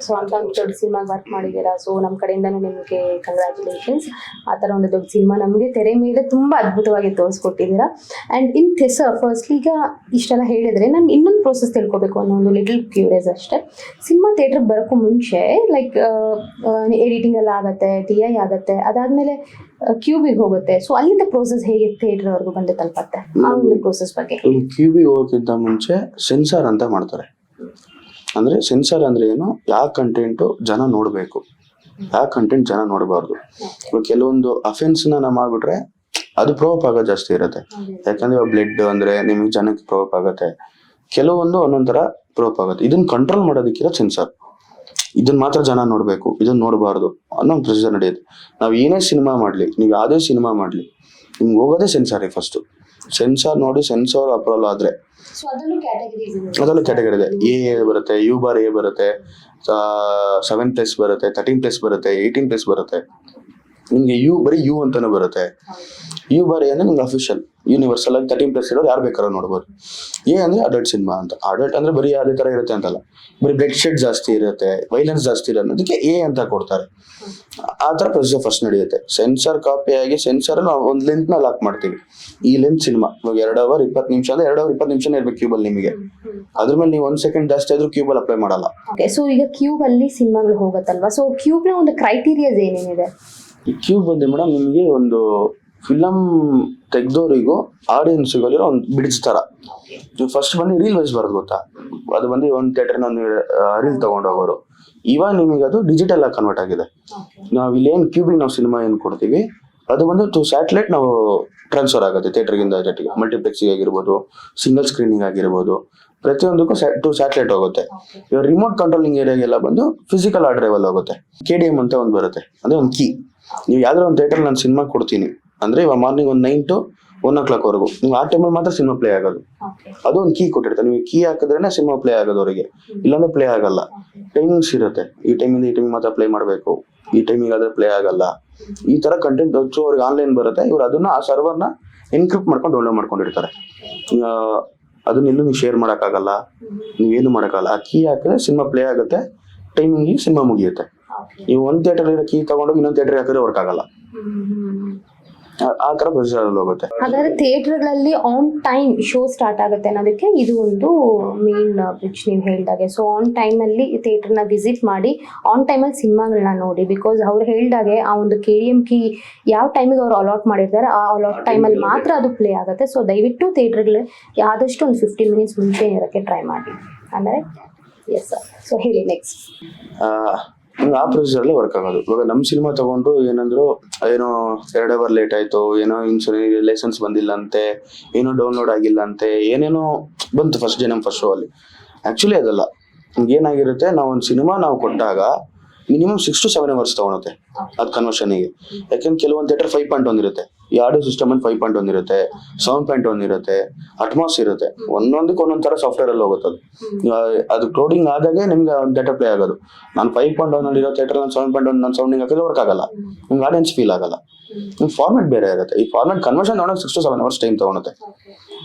ಸೊ ಅಂತ ದೊಡ್ಡ ಸಿನಿಮಾ ವರ್ಕ್ ಮಾಡಿದ್ದೀರಾ. ಸೊ ನಮ್ಮ ಕಡೆಯಿಂದನೂ ನಿಮಗೆ ಕಂಗ್ರ್ಯಾಚುಲೇಷನ್ಸ್. ಆ ಥರ ಒಂದು ದೊಡ್ಡ ಸಿನಿಮಾ ನಮಗೆ ತೆರೆ ಮೇಲೆ ತುಂಬ ಅದ್ಭುತವಾಗಿ ತೋರಿಸ್ಕೊಟ್ಟಿದ್ದೀರಾ. ಆ್ಯಂಡ್ ಇನ್ ಸರ್, ಫಸ್ಟ್ಲಿ ಈಗ ಇಷ್ಟೆಲ್ಲ ಹೇಳಿದರೆ ನಾನು ಇನ್ನೊಂದು ಪ್ರೋಸೆಸ್ ತಿಳ್ಕೊಬೇಕು ಅನ್ನೋ ಒಂದು ಲಿಟಲ್ ಕ್ಯೂರಿಯಸ್ ಅಷ್ಟೇ. ಸಿನಿಮಾ ಥಿಯೇಟ್ರಿಗೆ ಬರೋಕ್ಕೂ ಮುಂಚೆ ಲೈಕ್ ಎಡಿಟಿಂಗ್ ಎಲ್ಲ ಆಗುತ್ತೆ, TI ಆಗುತ್ತೆ, ಅದಾದಮೇಲೆ ಕ್ಯೂಬಿಗೆ ಹೋಗುತ್ತೆ. ಸೊ ಅಲ್ಲಿಂದ ಪ್ರೋಸೆಸ್ ಹೇಗೆ ಥಿಯೇಟರ್ವರೆಗೂ ಬಂದು ತಲುಪತ್ತೆ, ಆ ಒಂದು ಪ್ರೋಸೆಸ್ ಬಗ್ಗೆ? ಕ್ಯೂಬಿಗೆ ಹೋಗೋಕ್ಕಿಂತ ಮುಂಚೆ ಸೆನ್ಸಾರ್ ಅಂತ ಮಾಡ್ತಾರೆ. ಅಂದರೆ ಸೆನ್ಸಾರ್ ಅಂದರೆ ಏನು, ಯಾವ ಕಂಟೆಂಟು ಜನ ನೋಡಬೇಕು, ಯಾವ ಕಂಟೆಂಟ್ ಜನ ನೋಡಬಾರ್ದು. ಕೆಲವೊಂದು ಅಫೆನ್ಸ್ನ ನಾವು ಮಾಡಿಬಿಟ್ರೆ ಅದು ಪ್ರೊವೋಕ್ ಆಗೋದು ಜಾಸ್ತಿ ಇರುತ್ತೆ. ಯಾಕಂದರೆ ಇವಾಗ ಬ್ಲಡ್ ಅಂದರೆ ನಿಮಗೆ ಜನಕ್ಕೆ ಪ್ರೊವೋಕ್ ಆಗುತ್ತೆ, ಕೆಲವೊಂದು ಒಂದೊಂದು ಥರ ಪ್ರೊವೋಕ್ ಆಗುತ್ತೆ. ಇದನ್ನು ಕಂಟ್ರೋಲ್ ಮಾಡೋದಕ್ಕಿರೋ ಸೆನ್ಸಾರ್. ಇದನ್ನ ಮಾತ್ರ ಜನ ನೋಡಬೇಕು, ಇದನ್ನ ನೋಡಬಾರ್ದು ಅನ್ನೋ ಒಂದು ಪ್ರೊಸೀಜರ್ ನಡೆಯುತ್ತೆ. ನಾವು ಏನೇ ಸಿನಿಮಾ ಮಾಡಲಿ, ನೀವು ಯಾವುದೇ ಸಿನಿಮಾ ಮಾಡಲಿ, ನಿಮ್ಗೆ ಹೋಗೋದೇ ಸೆನ್ಸಾರೇ ಫಸ್ಟು. ಸೆನ್ಸಾರ್ ನೋಡಿ ಸೆನ್ಸಾರ್ ಅಪ್ರೂವಲ್ ಆದರೆ ಅದರಲ್ಲೂ ಕ್ಯಾಟಗರಿ ಇದೆ. A ಬರುತ್ತೆ, U/A ಬರುತ್ತೆ, 7+ ಬರುತ್ತೆ, 13+ ಬರುತ್ತೆ, 18+ ಬರುತ್ತೆ. ನಿಮಗೆ ಬರೀ ಯು ಅಂತಾನೆ ಬರುತ್ತೆ. ಯು ಬಾರಿ ಅಂದ್ರೆ ನಿಮ್ಗೆ ಅಫಿಷಿಯಲ್ ಯೂನಿವರ್ಸಲ್ ಆಗಿ 13+ ಇರೋರು ಯಾರು ಬೇಕಾದ್ರೂ ನೋಡ್ಬೋದು. ಎ ಅಂದ್ರೆ ಅಡಲ್ಟ್ ಸಿನಿಮಾ ಅಂತ. ಅಡಲ್ಟ್ ಅಂದ್ರೆ ಬರೀ ಅದೇ ತರ ಇರುತ್ತೆ ಅಂತಲ್ಲ, ಬರೀ ಬ್ಲಡ್ ಶೆಡ್ ಜಾಸ್ತಿ ಇರುತ್ತೆ, ವೈಲೆನ್ಸ್ ಜಾಸ್ತಿ ಇರೋದು, ಅದಕ್ಕೆ ಎ ಅಂತ ಕೊಡ್ತಾರೆ. ಆ ತರ ಪ್ರೊಸೀಜರ್ ಫಸ್ಟ್ ನಡೆಯುತ್ತೆ. ಸೆನ್ಸರ್ ಕಾಪಿ ಆಗಿ ಸೆನ್ಸರ್ ನಾವು ಒಂದು ಲೆಂತ್ ನ ಲಾಕ್ ಮಾಡ್ತೀವಿ. ಈ ಲೆಂತ್ ಸಿನಿಮಾ ಇವಾಗ 2 hour 20 ನಿಮಿಷ ಅಂದ್ರೆ 2 hour 20 ನಿಮಿಷನೇ ಇರ್ಬೇಕು ಕ್ಯೂಬಲ್ ನಿಮಗೆ. ಅದ್ರ ಮೇಲೆ ನೀವು 1 second ಜಾಸ್ತಿ ಆದ್ರೂ ಕ್ಯೂಬಲ್ ಅಪ್ಲೈ ಮಾಡಲ್ಲ. ಓಕೆ, ಸೊ ಈಗ ಕ್ಯೂಬ್ ಅಲ್ಲಿ ಸಿನಿಮಾಗಳು ಹೋಗುತ್ತಲ್ವಾ, ಸೊ ಕ್ಯೂಬ್ ನ ಒಂದು ಕ್ರೈಟೀರಿಯಾಸ್ ಏನೇನಿದೆ? ಈ ಕ್ಯೂಬ್ ಬಂದು ಮೇಡಮ್ ನಿಮಗೆ ಒಂದು ಫಿಲಮ್ ತೆಗ್ದೋರಿಗೂ ಆಡಿಯನ್ಸ್ಗೂ ಅಲ್ಲಿರೋ ಒಂದು ಬಿಡ್ಸ್ ತರ. ನೀವು ಫಸ್ಟ್ ಬಂದು ರೀಲ್ ವೈಸ್ ಬರೋದು ಗೊತ್ತಾ, ಅದು ಬಂದು ಒಂದು ಥಿಯೇಟರ್ನ ಒಂದು ರೀಲ್ ತಗೊಂಡೋಗೋರು. ಇವಾಗ ನಿಮಗೆ ಅದು ಡಿಜಿಟಲ್ ಆಗಿ ಕನ್ವರ್ಟ್ ಆಗಿದೆ. ನಾವು ಇಲ್ಲೇನು ಕ್ಯೂಬಿಗೆ ನಾವು ಸಿನಿಮಾ ಏನು ಕೊಡ್ತೀವಿ ಅದು ಬಂದು ಟು ಸ್ಯಾಟಲೈಟ್ ನಾವು ಟ್ರಾನ್ಸ್ಫರ್ ಆಗುತ್ತೆ ಥಿಯೇಟರ್ಗಿಂದ ಜೊತೆಗೆ. ಮಲ್ಟಿಪ್ಲೆಕ್ಸಿಗೆ ಆಗಿರ್ಬೋದು, ಸಿಂಗಲ್ ಸ್ಕ್ರೀನಿಂಗ್ ಆಗಿರ್ಬೋದು, ಪ್ರತಿಯೊಂದಕ್ಕೂ ಟು ಸ್ಯಾಟಲೈಟ್ ಹೋಗುತ್ತೆ. ಇವಾಗ ರಿಮೋಟ್ ಕಂಟ್ರೋಲಿಂಗ್ ಏರಿಯಾಗೆಲ್ಲ ಬಂದು ಫಿಸಿಕಲ್ ಡ್ರೈವಲ್ಲಿ ಹೋಗುತ್ತೆ. KDM ಅಂತ ಒಂದು ಬರುತ್ತೆ, ಅಂದ್ರೆ ಒಂದು ಕೀ. ನೀವು ಯಾವ್ದಾರ ಒಂದು ಥಿಯೇಟರ್ ನಾನು ಸಿನಿಮಾ ಕೊಡ್ತೀನಿ ಅಂದ್ರೆ ಇವಾಗ ಮಾರ್ನಿಂಗ್ ಒಂದು 9 to 1 o'clock ವರೆಗೂ ನೀವು ಆ ಟೈಮಲ್ಲಿ ಮಾತ್ರ ಸಿನಿಮಾ ಪ್ಲೇ ಆಗೋದು. ಅದು ಒಂದು ಕೀ ಕೊಟ್ಟಿರ್ತಾರೆ. ನೀವು ಕೀ ಹಾಕಿದ್ರೆ ಸಿನಿಮಾ ಪ್ಲೇ ಆಗೋದು ಅವರಿಗೆ, ಇಲ್ಲಾಂದ್ರೆ ಪ್ಲೇ ಆಗಲ್ಲ. ಟೈಮಿಂಗ್ಸ್ ಇರುತ್ತೆ, ಈ ಟೈಮಿಂದ ಈ ಟೈಮಿಂಗ್ ಮಾತ್ರ ಪ್ಲೇ ಮಾಡಬೇಕು, ಈ ಟೈಮಿಂಗ್ ಆದ್ರೆ ಪ್ಲೇ ಆಗಲ್ಲ. ಈ ತರ ಕಂಟೆಂಟ್ ಅವ್ರಿಗೆ ಆನ್ಲೈನ್ ಬರುತ್ತೆ. ಇವ್ರು ಅದನ್ನ ಆ ಸರ್ವರ್ನ ಎನ್ಕ್ರಿಪ್ಟ್ ಮಾಡ್ಕೊಂಡು ಡೌನ್ಲೋಡ್ ಮಾಡ್ಕೊಂಡಿರ್ತಾರೆ. ಅದನ್ನ ಎಲ್ಲೂ ನೀವು ಶೇರ್ ಮಾಡೋಕ್ಕಾಗಲ್ಲ, ನೀವೇನು ಮಾಡೋಕ್ಕಾಗಲ್ಲ. ಆ ಕೀ ಹಾಕಿದ್ರೆ ಸಿನಿಮಾ ಪ್ಲೇ ಆಗುತ್ತೆ, ಟೈಮಿಂಗಿಗೆ ಸಿನಿಮಾ ಮುಗಿಯುತ್ತೆ. ನೀವು ಒಂದು ಥಿಯೇಟರ್ ಇರೋ ಕೀ ತಗೊಂಡೋಗಿ ಇನ್ನೊಂದು ಥಿಯೇಟರ್ ಹಾಕಿದ್ರೆ ವರ್ಕ್ ಆಗಲ್ಲ. ಆ ತರ ಪ್ರೊಸೀಜರ್ ಅಲ್ಲಿ ಹೋಗುತ್ತೆ. ಹಾಗಾದ್ರೆ ಥಿಯೇಟರ್ಗಳಲ್ಲಿ ಆನ್ ಟೈಮ್ ಶೋ ಸ್ಟಾರ್ಟ್ ಆಗುತ್ತೆ ಅನ್ನೋದಕ್ಕೆ ಇದು ಒಂದು ಮೇನ್ ಬ್ರಿಡ್ಜ್ ನೀವು ಹೇಳಿದಾಗೆ. ಸೊ ಆನ್ ಟೈಮ್ ಅಲ್ಲಿ ಥಿಯೇಟರ್ನ ವಿಸಿಟ್ ಮಾಡಿ ಆನ್ ಟೈಮಲ್ಲಿ ಸಿನಿಮಾಗಳನ್ನ ನೋಡಿ. ಬಿಕಾಸ್ ಅವ್ರು ಹೇಳಿದಾಗೆ ಆ ಒಂದು KDM ಕೀ ಯಾವ ಟೈಮಿಗೆ ಅವ್ರು ಅಲಾಟ್ ಮಾಡಿರ್ತಾರೆ ಆ ಅಲಾಟ್ ಟೈಮಲ್ಲಿ ಮಾತ್ರ ಅದು ಪ್ಲೇ ಆಗುತ್ತೆ. ಸೊ ದಯವಿಟ್ಟು ಥಿಯೇಟರ್ಗಳು ಆದಷ್ಟು ಒಂದು 15 minutes ಮುಂಚೆ ಇರೋಕ್ಕೆ ಟ್ರೈ ಮಾಡಿ ಅಂದರೆ. ಎಸ್ ಸರ್, ಸೊ ಹೇಳಿ ನೆಕ್ಸ್ಟ್. ನಿಮ್ಗೆ ಆ ಪ್ರೊಸೀಜರ್ಲ್ಲೇ ವರ್ಕ್ ಆಗೋದು. ಇವಾಗ ನಮ್ಮ ಸಿನಿಮಾ ತಗೊಂಡು ಏನಂದ್ರು, ಏನೋ 2 hour ಲೇಟ್ ಆಯ್ತು, ಏನೋ ಲೈಸೆನ್ಸ್ ಬಂದಿಲ್ಲ ಅಂತೆ, ಏನೋ ಡೌನ್ಲೋಡ್ ಆಗಿಲ್ಲ ಅಂತೆ, ಏನೇನೋ ಬಂತು ಫಸ್ಟ್ ಡೇ ನಮ್ಮ ಫಸ್ಟ್ ಶೋ ಅಲ್ಲಿ. ಆಕ್ಚುಲಿ ಅದಲ್ಲ. ನಿಮ್ಗೆ ಏನಾಗಿರುತ್ತೆ, ನಾವು ಒಂದು ಸಿನಿಮಾ ನಾವು ಕೊಟ್ಟಾಗ ಮಿನಿಮಮ್ 6 to 7 hours ತಗೊಳುತ್ತೆ ಅದು ಕನ್ವರ್ಷನ್ಗೆ. ಯಾಕೆಂದ್ರೆ ಕೆಲವೊಂದು ಥಿಯೇಟರ್ 5.1 ಇರುತ್ತೆ, ಈ ಆಡಿಯೋ ಸಿಸ್ಟಮ್ ಅಲ್ಲಿ 5.1 ಇರುತ್ತೆ, 7.1 ಇರುತ್ತೆ, ಅಟ್ಮಾಸ್ ಇರುತ್ತೆ. ಒಂದೊಂದಕ್ಕೆ ಒಂದೊಂದು ತರ ಸಾಫ್ಟ್ವೇರ್ ಅಲ್ಲಿ ಹೋಗುತ್ತೆ ಅದು ಕ್ಲೋಡಿಂಗ್ ಆದಾಗೆ ನಿಮ್ಗೆ ಒಂದು ಡೇಟಾ ಪ್ಲೇ ಆಗೋದು. ನಾನು 5.1 ಅಲ್ಲಿ ಇರೋ ಥಿಯೇಟರ್ ನಾನು 7.1 ನಾನು ಸೌಂಡಿಂಗ್ ಹಾಕಿದ್ರೆ ವರ್ಕ್ ಆಗಲ್ಲ, ನಿಮ್ಗೆ ಆಡಿಯನ್ಸ್ ಫೀಲ್ ಆಗಲ್ಲ. ನಿಮ್ಗೆ ಫಾರ್ಮೆಟ್ ಬೇರೆ ಇರುತ್ತೆ. ಈ ಫಾರ್ಮೆಟ್ ಕನ್ವರ್ಷನ್ ತಗೊಂಡಾಗ 6 to 7 hours ಟೈಮ್ ತಗೊಳುತ್ತೆ.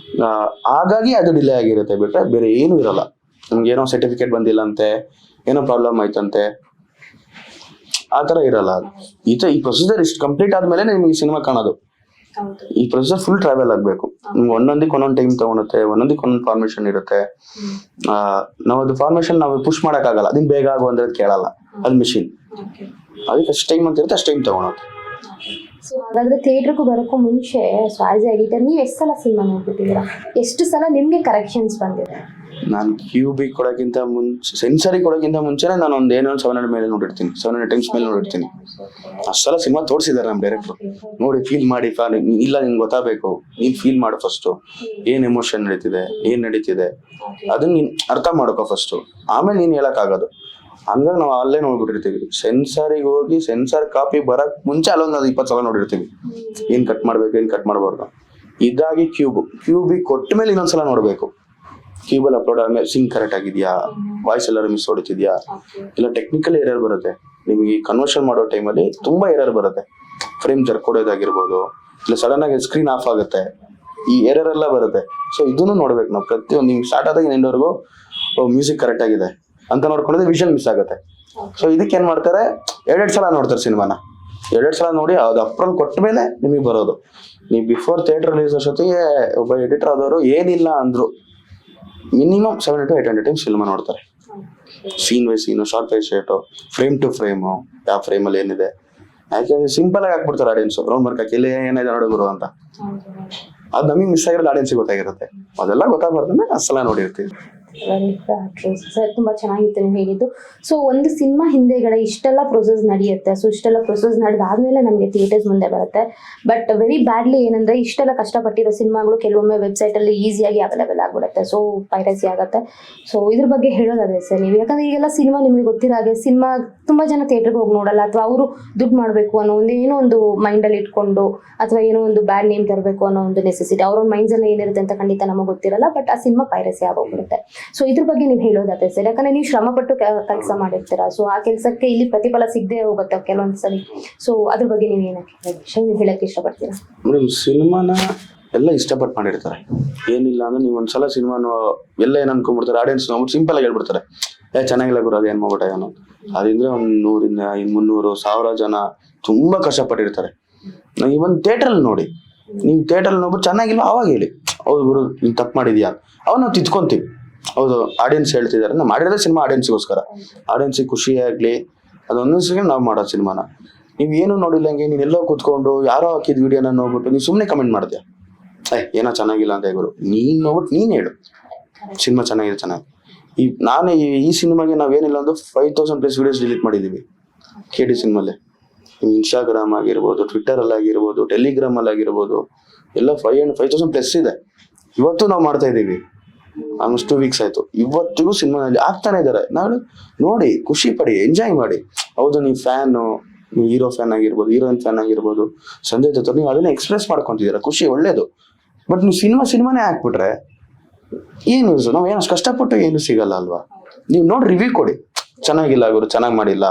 ಹಾಗಾಗಿ ಅದು ಡಿಲೇ ಆಗಿರುತ್ತೆ, ಬಿಟ್ಟರೆ ಬೇರೆ ಏನೂ ಇರಲ್ಲ. ನಿಮ್ಗೆ ಏನೋ ಸರ್ಟಿಫಿಕೇಟ್ ಬಂದಿಲ್ಲ ಅಂತೆ, ಏನೋ ಪ್ರಾಬ್ಲಮ್ ಆಯ್ತಂತೆ, ಆ ತರ ಇರಲ್ಲ. ಈ ಪ್ರೊಸೀಜರ್ ಇಷ್ಟು ಕಂಪ್ಲೀಟ್ ಆದ್ಮೇಲೆ ನಿಮ್ಗೆ ಸಿನಿಮಾ ಕಾಣೋದು. ಈ ಪ್ರೊಸೀಜರ್ ಫುಲ್ ಟ್ರಾವೆಲ್ ಆಗ್ಬೇಕು. ನಿಮ್ಗೆ ಒಂದೊಂದಕ್ಕೆ ಒಂದೊಂದು ಟೈಮ್ ತಗೊಳುತ್ತೆ, ಒಂದೊಂದಕ್ಕೆ ಒಂದೊಂದು ಫಾರ್ಮೇಶನ್ ಇರುತ್ತೆ. ನಾವು ಅದು ಫಾರ್ಮೇಶನ್ ನಾವು ಪುಷ್ ಮಾಡಕ್ಕಾಗಲ್ಲ, ಅದನ್ನ ಬೇಗ ಆಗು ಅಂದ್ರೆ ಕೇಳಲ್ಲ, ಅದು ಮಿಷಿನ್. ಅದಕ್ಕೆ ಅಷ್ಟು ಟೈಮ್ ಅಂತ ಇರುತ್ತೆ, ಅಷ್ಟು ಟೈಮ್ ತಗೊಳುತ್ತೆ. ಸೊ ಹಾಗಾದ್ರೆ ಥಿಯೇಟರ್ಗೂ ಬರೋಕ್ಕೂ ಮುಂಚೆ ಸೊ ಆಸ್ ಎ ಎಡಿಟರ್ ನೀವು ಎಷ್ಟು ಸಲ ಸಿನಿಮಾ ನೋಡ್ಬಿಟ್ಟಿದ್ದೀರಾ? ಎಷ್ಟು ಸಲ ನಿಮಗೆ ಕರೆಕ್ಷನ್ಸ್ ಬಂದಿದೆ? ನಾನು ಕ್ಯೂಬಿಗೆ ಕೊಡೋಕ್ಕಿಂತ ಮುಂಚೆ, ಸೆನ್ಸರಿಗೆ ಕೊಡೋಕ್ಕಿಂತ ಮುಂಚೆನೇ ನಾನು ಒಂದು 700 ಮೇಲೆ ನೋಡಿರ್ತೀನಿ, 700 times ಮೇಲೆ ನೋಡಿರ್ತೀನಿ. ಅಷ್ಟೆಲ್ಲ ಸಿನಿಮಾ ತೋರಿಸಿದ್ದಾರೆ ನಮ್ಮ ಡೈರೆಕ್ಟ್ರು. ನೋಡಿ ಫೀಲ್ ಮಾಡಿ, ಇಲ್ಲ ನಿಂಗೆ ಗೊತ್ತಾಗಬೇಕು, ನೀನು ಫೀಲ್ ಮಾಡು ಫಸ್ಟು, ಏನು ಎಮೋಷನ್ ನಡೀತಿದೆ, ಏನು ನಡೀತಿದೆ ಅದನ್ನ ನೀನು ಅರ್ಥ ಮಾಡ್ಕೋ ಫಸ್ಟು, ಆಮೇಲೆ ನೀನು ಹೇಳೋಕ್ಕಾಗೋದು. ಹಂಗಾಗಿ ನಾವು ಅಲ್ಲೇ ನೋಡ್ಬಿಟ್ಟಿರ್ತೀವಿ. ಸೆನ್ಸರಿಗೆ ಹೋಗಿ ಸೆನ್ಸರ್ ಕಾಪಿ ಬರಕ್ ಮುಂಚೆ ಅಲ್ಲೊಂದು 20 ಸಲ ನೋಡಿರ್ತೀವಿ, ಏನ್ ಕಟ್ ಮಾಡ್ಬೇಕು, ಏನ್ ಕಟ್ ಮಾಡಬಾರ್ದು. ಇದಾಗಿ ಕ್ಯೂಬಿಗೆ ಕೊಟ್ಟ ಮೇಲೆ ಇನ್ನೊಂದ್ಸಲ ನೋಡ್ಬೇಕು. ಕ್ಯೂಬಲ್ ಅಪ್ಲೋಡ್ ಆದ್ಮೇಲೆ ಸಿಂಕ್ ಕರೆಕ್ಟ್ ಆಗಿದೆಯಾ, ವಾಯ್ಸ್ ಎಲ್ಲರೂ ಮಿಸ್ ಹೊಡಿತಿದ್ಯಾ, ಇಲ್ಲ ಟೆಕ್ನಿಕಲ್ ಎರರ್ ಬರುತ್ತೆ. ನಿಮಗೆ ಕನ್ವರ್ಷನ್ ಮಾಡೋ ಟೈಮಲ್ಲಿ ತುಂಬಾ ಎರರ್ ಬರುತ್ತೆ. ಫ್ರೇಮ್ ಜರ್ಕೊಡೋದಾಗಿರ್ಬೋದು, ಇಲ್ಲ ಸಡನ್ ಆಗಿ ಸ್ಕ್ರೀನ್ ಆಫ್ ಆಗುತ್ತೆ, ಈ ಎರರ್ ಎಲ್ಲ ಬರುತ್ತೆ. ಸೊ ಇದನ್ನು ನೋಡ್ಬೇಕು ನಾವು. ಪ್ರತಿಯೊಂದು ನಿಮ್ಗೆ ಸ್ಟಾರ್ಟ್ ಆದಾಗ ಎಂಡವರೆಗೂ ಮ್ಯೂಸಿಕ್ ಕರೆಕ್ಟ್ ಆಗಿದೆ ಅಂತ ನೋಡ್ಕೊಂಡ್ರೆ ವಿಷನ್ ಮಿಸ್ ಆಗುತ್ತೆ. ಸೊ ಇದಕ್ಕೆ ಏನ್ ಮಾಡ್ತಾರೆ, 2 ಸಲ ನೋಡ್ತಾರೆ ಸಿನಿಮಾನ. 2 ಸಲ ನೋಡಿ ಅದು ಅಪ್ರೂವಲ್ ಕೊಟ್ಟ ಮೇಲೆ ನಿಮಗೆ ಬರೋದು. ನೀವು ಬಿಫೋರ್ ಥಿಯೇಟರ್ ರಿಲೀಸ್ ಜೊತೆಗೆ ಒಬ್ಬ ಎಡಿಟರ್ ಆದವರು ಏನಿಲ್ಲ ಅಂದ್ರು ಮಿನಿಮಮ್ 700 to 800 times ಸಿನಿಮಾ ನೋಡ್ತಾರೆ. Scene by scene, shot by shot, frame to frame, ಯಾವ ಫ್ರೇಮಲ್ಲಿ ಏನಿದೆ. ಯಾಕೆಂದ್ರೆ ಸಿಂಪಲ್ ಆಗಿ ಹಾಕ್ಬಿಡ್ತಾರೆ ಆಡಿಯನ್ಸ್, ರೌಂಡ್ ಮಾರ್ಕ್ ಹಾಕಿ ಇಲ್ಲಿ ಏನಿದೆ ನೋಡೋರು ಅಂತ. ಅದು ನಮಗೆ ಮಿಸ್ ಆಗಿರೋದು ಆಡಿಯನ್ಸ್ಗೆ ಗೊತ್ತಾಗಿರುತ್ತೆ. ಅದೆಲ್ಲ ಗೊತ್ತಾಗ್ಬಾರ್ದಂದ್ರೆ ಅಷ್ಟೆಲ್ಲ ನೋಡಿರ್ತೀವಿ. ಸರ್ ತುಂಬಾ ಚೆನ್ನಾಗಿತ್ತು ನೀವು ಹೇಳಿದ್ದು. ಸೊ ಒಂದು ಸಿನಿಮಾ ಹಿಂದೆಗಡೆ ಇಷ್ಟೆಲ್ಲ ಪ್ರೊಸೆಸ್ ನಡೆಯುತ್ತೆ. ಸೊ ಇಷ್ಟೆಲ್ಲ ಪ್ರೊಸೆಸ್ ನಡೆದಾದ್ಮೇಲೆ ನಮಗೆ ಥಿಯೇಟರ್ಸ್ ಮುಂದೆ ಬರುತ್ತೆ. ಬಟ್ ವೆರಿ ಬ್ಯಾಡ್ಲಿ ಏನಂದ್ರೆ ಇಷ್ಟೆಲ್ಲ ಕಷ್ಟಪಟ್ಟಿರೋ ಸಿನಿಮಾಗಳು ಕೆಲವೊಮ್ಮೆ ವೆಬ್ಸೈಟ್ ಅಲ್ಲಿ ಈಸಿಯಾಗಿ ಅವೈಲೇಬಲ್ ಆಗ್ಬಿಡುತ್ತೆ. ಸೊ ಪೈರಸಿ ಆಗುತ್ತೆ. ಸೊ ಇದ್ರ ಬಗ್ಗೆ ಹೇಳೋದಾದ್ರೆ ಸರ್ ನೀವು, ಯಾಕಂದ್ರೆ ಈಗೆಲ್ಲ ಸಿನಿಮಾ ನಿಮಗೆ ಗೊತ್ತಿರೋ ಹಾಗೆ ಸಿನಿಮಾ ತುಂಬಾ ಜನ ಥಿಯೇಟರ್ಗೆ ಹೋಗಿ ನೋಡಲ್ಲ, ಅಥವಾ ಅವರು ದುಡ್ಡು ಮಾಡಬೇಕು ಅನ್ನೋ ಏನೋ ಒಂದು ಮೈಂಡಲ್ಲಿ ಇಟ್ಕೊಂಡು, ಅಥವಾ ಏನೋ ಒಂದು ಬ್ಯಾಡ್ ನೇಮ್ ತರಬೇಕು ಅನ್ನೋ ಒಂದು ನೆಸೆಸಿಟಿ ಅವ್ರ ಮೈಂಡ್ಸ್ ಎಲ್ಲ ಏನಿರುತ್ತೆ ಅಂತ ಖಂಡಿತ ನಮಗೆ ಗೊತ್ತಿರಲ್ಲ. ಬಟ್ ಆ ಸಿನಿಮಾ ಪೈರಸಿ ಆಗೋಗ್ಬಿಡುತ್ತೆ. ಸೊ ಇದ್ರ ಬಗ್ಗೆ ನೀವು ಹೇಳೋದಾದ್ರೆ ಸರ್, ಯಾಕಂದ್ರೆ ನೀವು ಶ್ರಮಪಟ್ಟು ಕೆಲಸ ಮಾಡಿರ್ತೀರಾ, ಸೊ ಆ ಕೆಲಸಕ್ಕೆ ಇಲ್ಲಿ ಪ್ರತಿಫಲ ಸಿಗದೆ ಹೋಗುತ್ತೆ ಕೆಲವೊಂದ್ಸಲಿ. ಸೊ ಅದ್ರ ಬಗ್ಗೆ ನೀವು ಏನಕ್ಕೆ ಹೇಳಕ್ಕೆ ಇಷ್ಟಪಡ್ತೀರಾ? ಮೇಡಮ್, ಸಿನಿಮಾನ ಎಲ್ಲ ಇಷ್ಟಪಟ್ಟು ಮಾಡಿರ್ತಾರೆ. ಏನಿಲ್ಲ ಅಂದ್ರೆ ನೀವು ಒಂದ್ಸಲ ಸಿನಿಮಾನು ಎಲ್ಲ ಏನ್ ಅನ್ಕೊಂಡ್ಬಿಡ್ತಾರೆ, ಆಡಿಯನ್ಸ್ ನೋಡ್ಬಿಟ್ಟು ಸಿಂಪಲ್ ಆಗಿ ಹೇಳ್ಬಿಡ್ತಾರೆ, ಚೆನ್ನಾಗಿಲ್ಲ ಗುರು ಅದೇನ್ ಮಾಡ್ಬಿಟ್ಟ ಏನೋ. ಅದಿಂದ್ರೆ ಒಂದ್ 100-300-1000 ಜನ ತುಂಬಾ ಕಷ್ಟಪಟ್ಟಿರ್ತಾರೆ. ಇವನ್ ಥಿಯೇಟ್ರಲ್ಲಿ ನೋಡಿ, ನೀವು ಥಿಯೇಟ್ರಲ್ಲಿ ನೋಡ್ಬಿಟ್ಟು ಚೆನ್ನಾಗಿಲ್ಲ ಅವಾಗ ಹೇಳಿ, ಹೌದು ಗುರು ನೀನ್ ತಪ್ಪು ಮಾಡಿದ್ಯಾ, ಅವಾಗ ನಾವು ತಿದ್ಕೊಂತೀವಿ. ಹೌದು ಆಡಿಯನ್ಸ್ ಹೇಳ್ತಿದ್ದಾರೆ, ನಾವು ಮಾಡಿರೋದೇ ಸಿನಿಮಾ ಆಡಿಯನ್ಸ್ಗೋಸ್ಕರ, ಆಡಿಯನ್ಸಿಗೆ ಖುಷಿ ಆಗ್ಲಿ ಅದೊಂದೊಂದ್ಸರಿ ನಾವು ಮಾಡೋ ಸಿನಿಮಾನ. ನೀವು ಏನು ನೋಡಿಲ್ಲಂಗೆ ನೀನ್ ಎಲ್ಲೋ ಕೂತ್ಕೊಂಡು ಯಾರೋ ಹಾಕಿದ ವಿಡಿಯೋನ ನೋಡ್ಬಿಟ್ಟು ನೀವು ಸುಮ್ಮನೆ ಕಮೆಂಟ್ ಮಾಡ್ತೀಯ, ಏನೋ ಚೆನ್ನಾಗಿಲ್ಲ ಅಂತ ಗುರು. ನೀನ್ ನೋಡ್ಬಿಟ್ಟು ನೀನ್ ಹೇಳು ಸಿನಿಮಾ ಚೆನ್ನಾಗಿದೆ ಚೆನ್ನಾಗಿ. ನಾನೇ ಈ ಸಿನಿಮಾಗೆ ನಾವೇನಿಲ್ಲ ಅಂದ್ರೆ 5000+ ವಿಡಿಯೋಸ್ ಡಿಲೀಟ್ ಮಾಡಿದೀವಿ KD ಸಿನಿಮಾಲೆ. ಇನ್ಸ್ಟಾಗ್ರಾಮ್ ಆಗಿರ್ಬೋದು, ಟ್ವಿಟರ್ ಅಲ್ಲಿ ಆಗಿರ್ಬೋದು, ಟೆಲಿಗ್ರಾಮ್ ಅಲ್ಲಿ ಆಗಿರ್ಬೋದು, ಎಲ್ಲ 5000+ ಇದೆ. ಇವತ್ತು ನಾವು ಮಾಡ್ತಾ ಇದೀವಿ, ಆಲ್ಮೋಸ್ಟ್ 2 ವೀಕ್ಸ್ ಆಯ್ತು. ಇವತ್ತಿಗೂ ಸಿನಿಮಾನಲ್ಲಿ ಆಗ್ತಾನೆ ಇದಾರೆ. ನಾಳೆ ನೋಡಿ ಖುಷಿ ಪಡಿ, ಎಂಜಾಯ್ ಮಾಡಿ. ಹೌದು ನೀವು ಫ್ಯಾನು, ನೀವು ಹೀರೋ ಫ್ಯಾನ್ ಆಗಿರ್ಬೋದು, ಹೀರೋಯಿನ್ ಫ್ಯಾನ್ ಆಗಿರ್ಬೋದು, ಸಂಜಯ್ ದತ್ ನೀವು ಅದನ್ನ ಎಕ್ಸ್ಪ್ರೆಸ್ ಮಾಡ್ಕೊಂತಿದ್ದೀರಾ, ಖುಷಿ ಒಳ್ಳೇದು. ಬಟ್ ನೀವು ಸಿನಿಮಾನೇ ಹಾಕ್ಬಿಟ್ರೆ ಏನು ಯೂಸ್? ನಾವು ಏನು ಅಷ್ಟು ಕಷ್ಟಪಟ್ಟು ಏನು ಸಿಗಲ್ಲ ಅಲ್ವಾ? ನೀವು ನೋಡಿ ರಿವ್ಯೂ ಕೊಡಿ, ಚೆನ್ನಾಗಿಲ್ಲ ಗುರು, ಚೆನ್ನಾಗಿ ಮಾಡಿಲ್ಲ,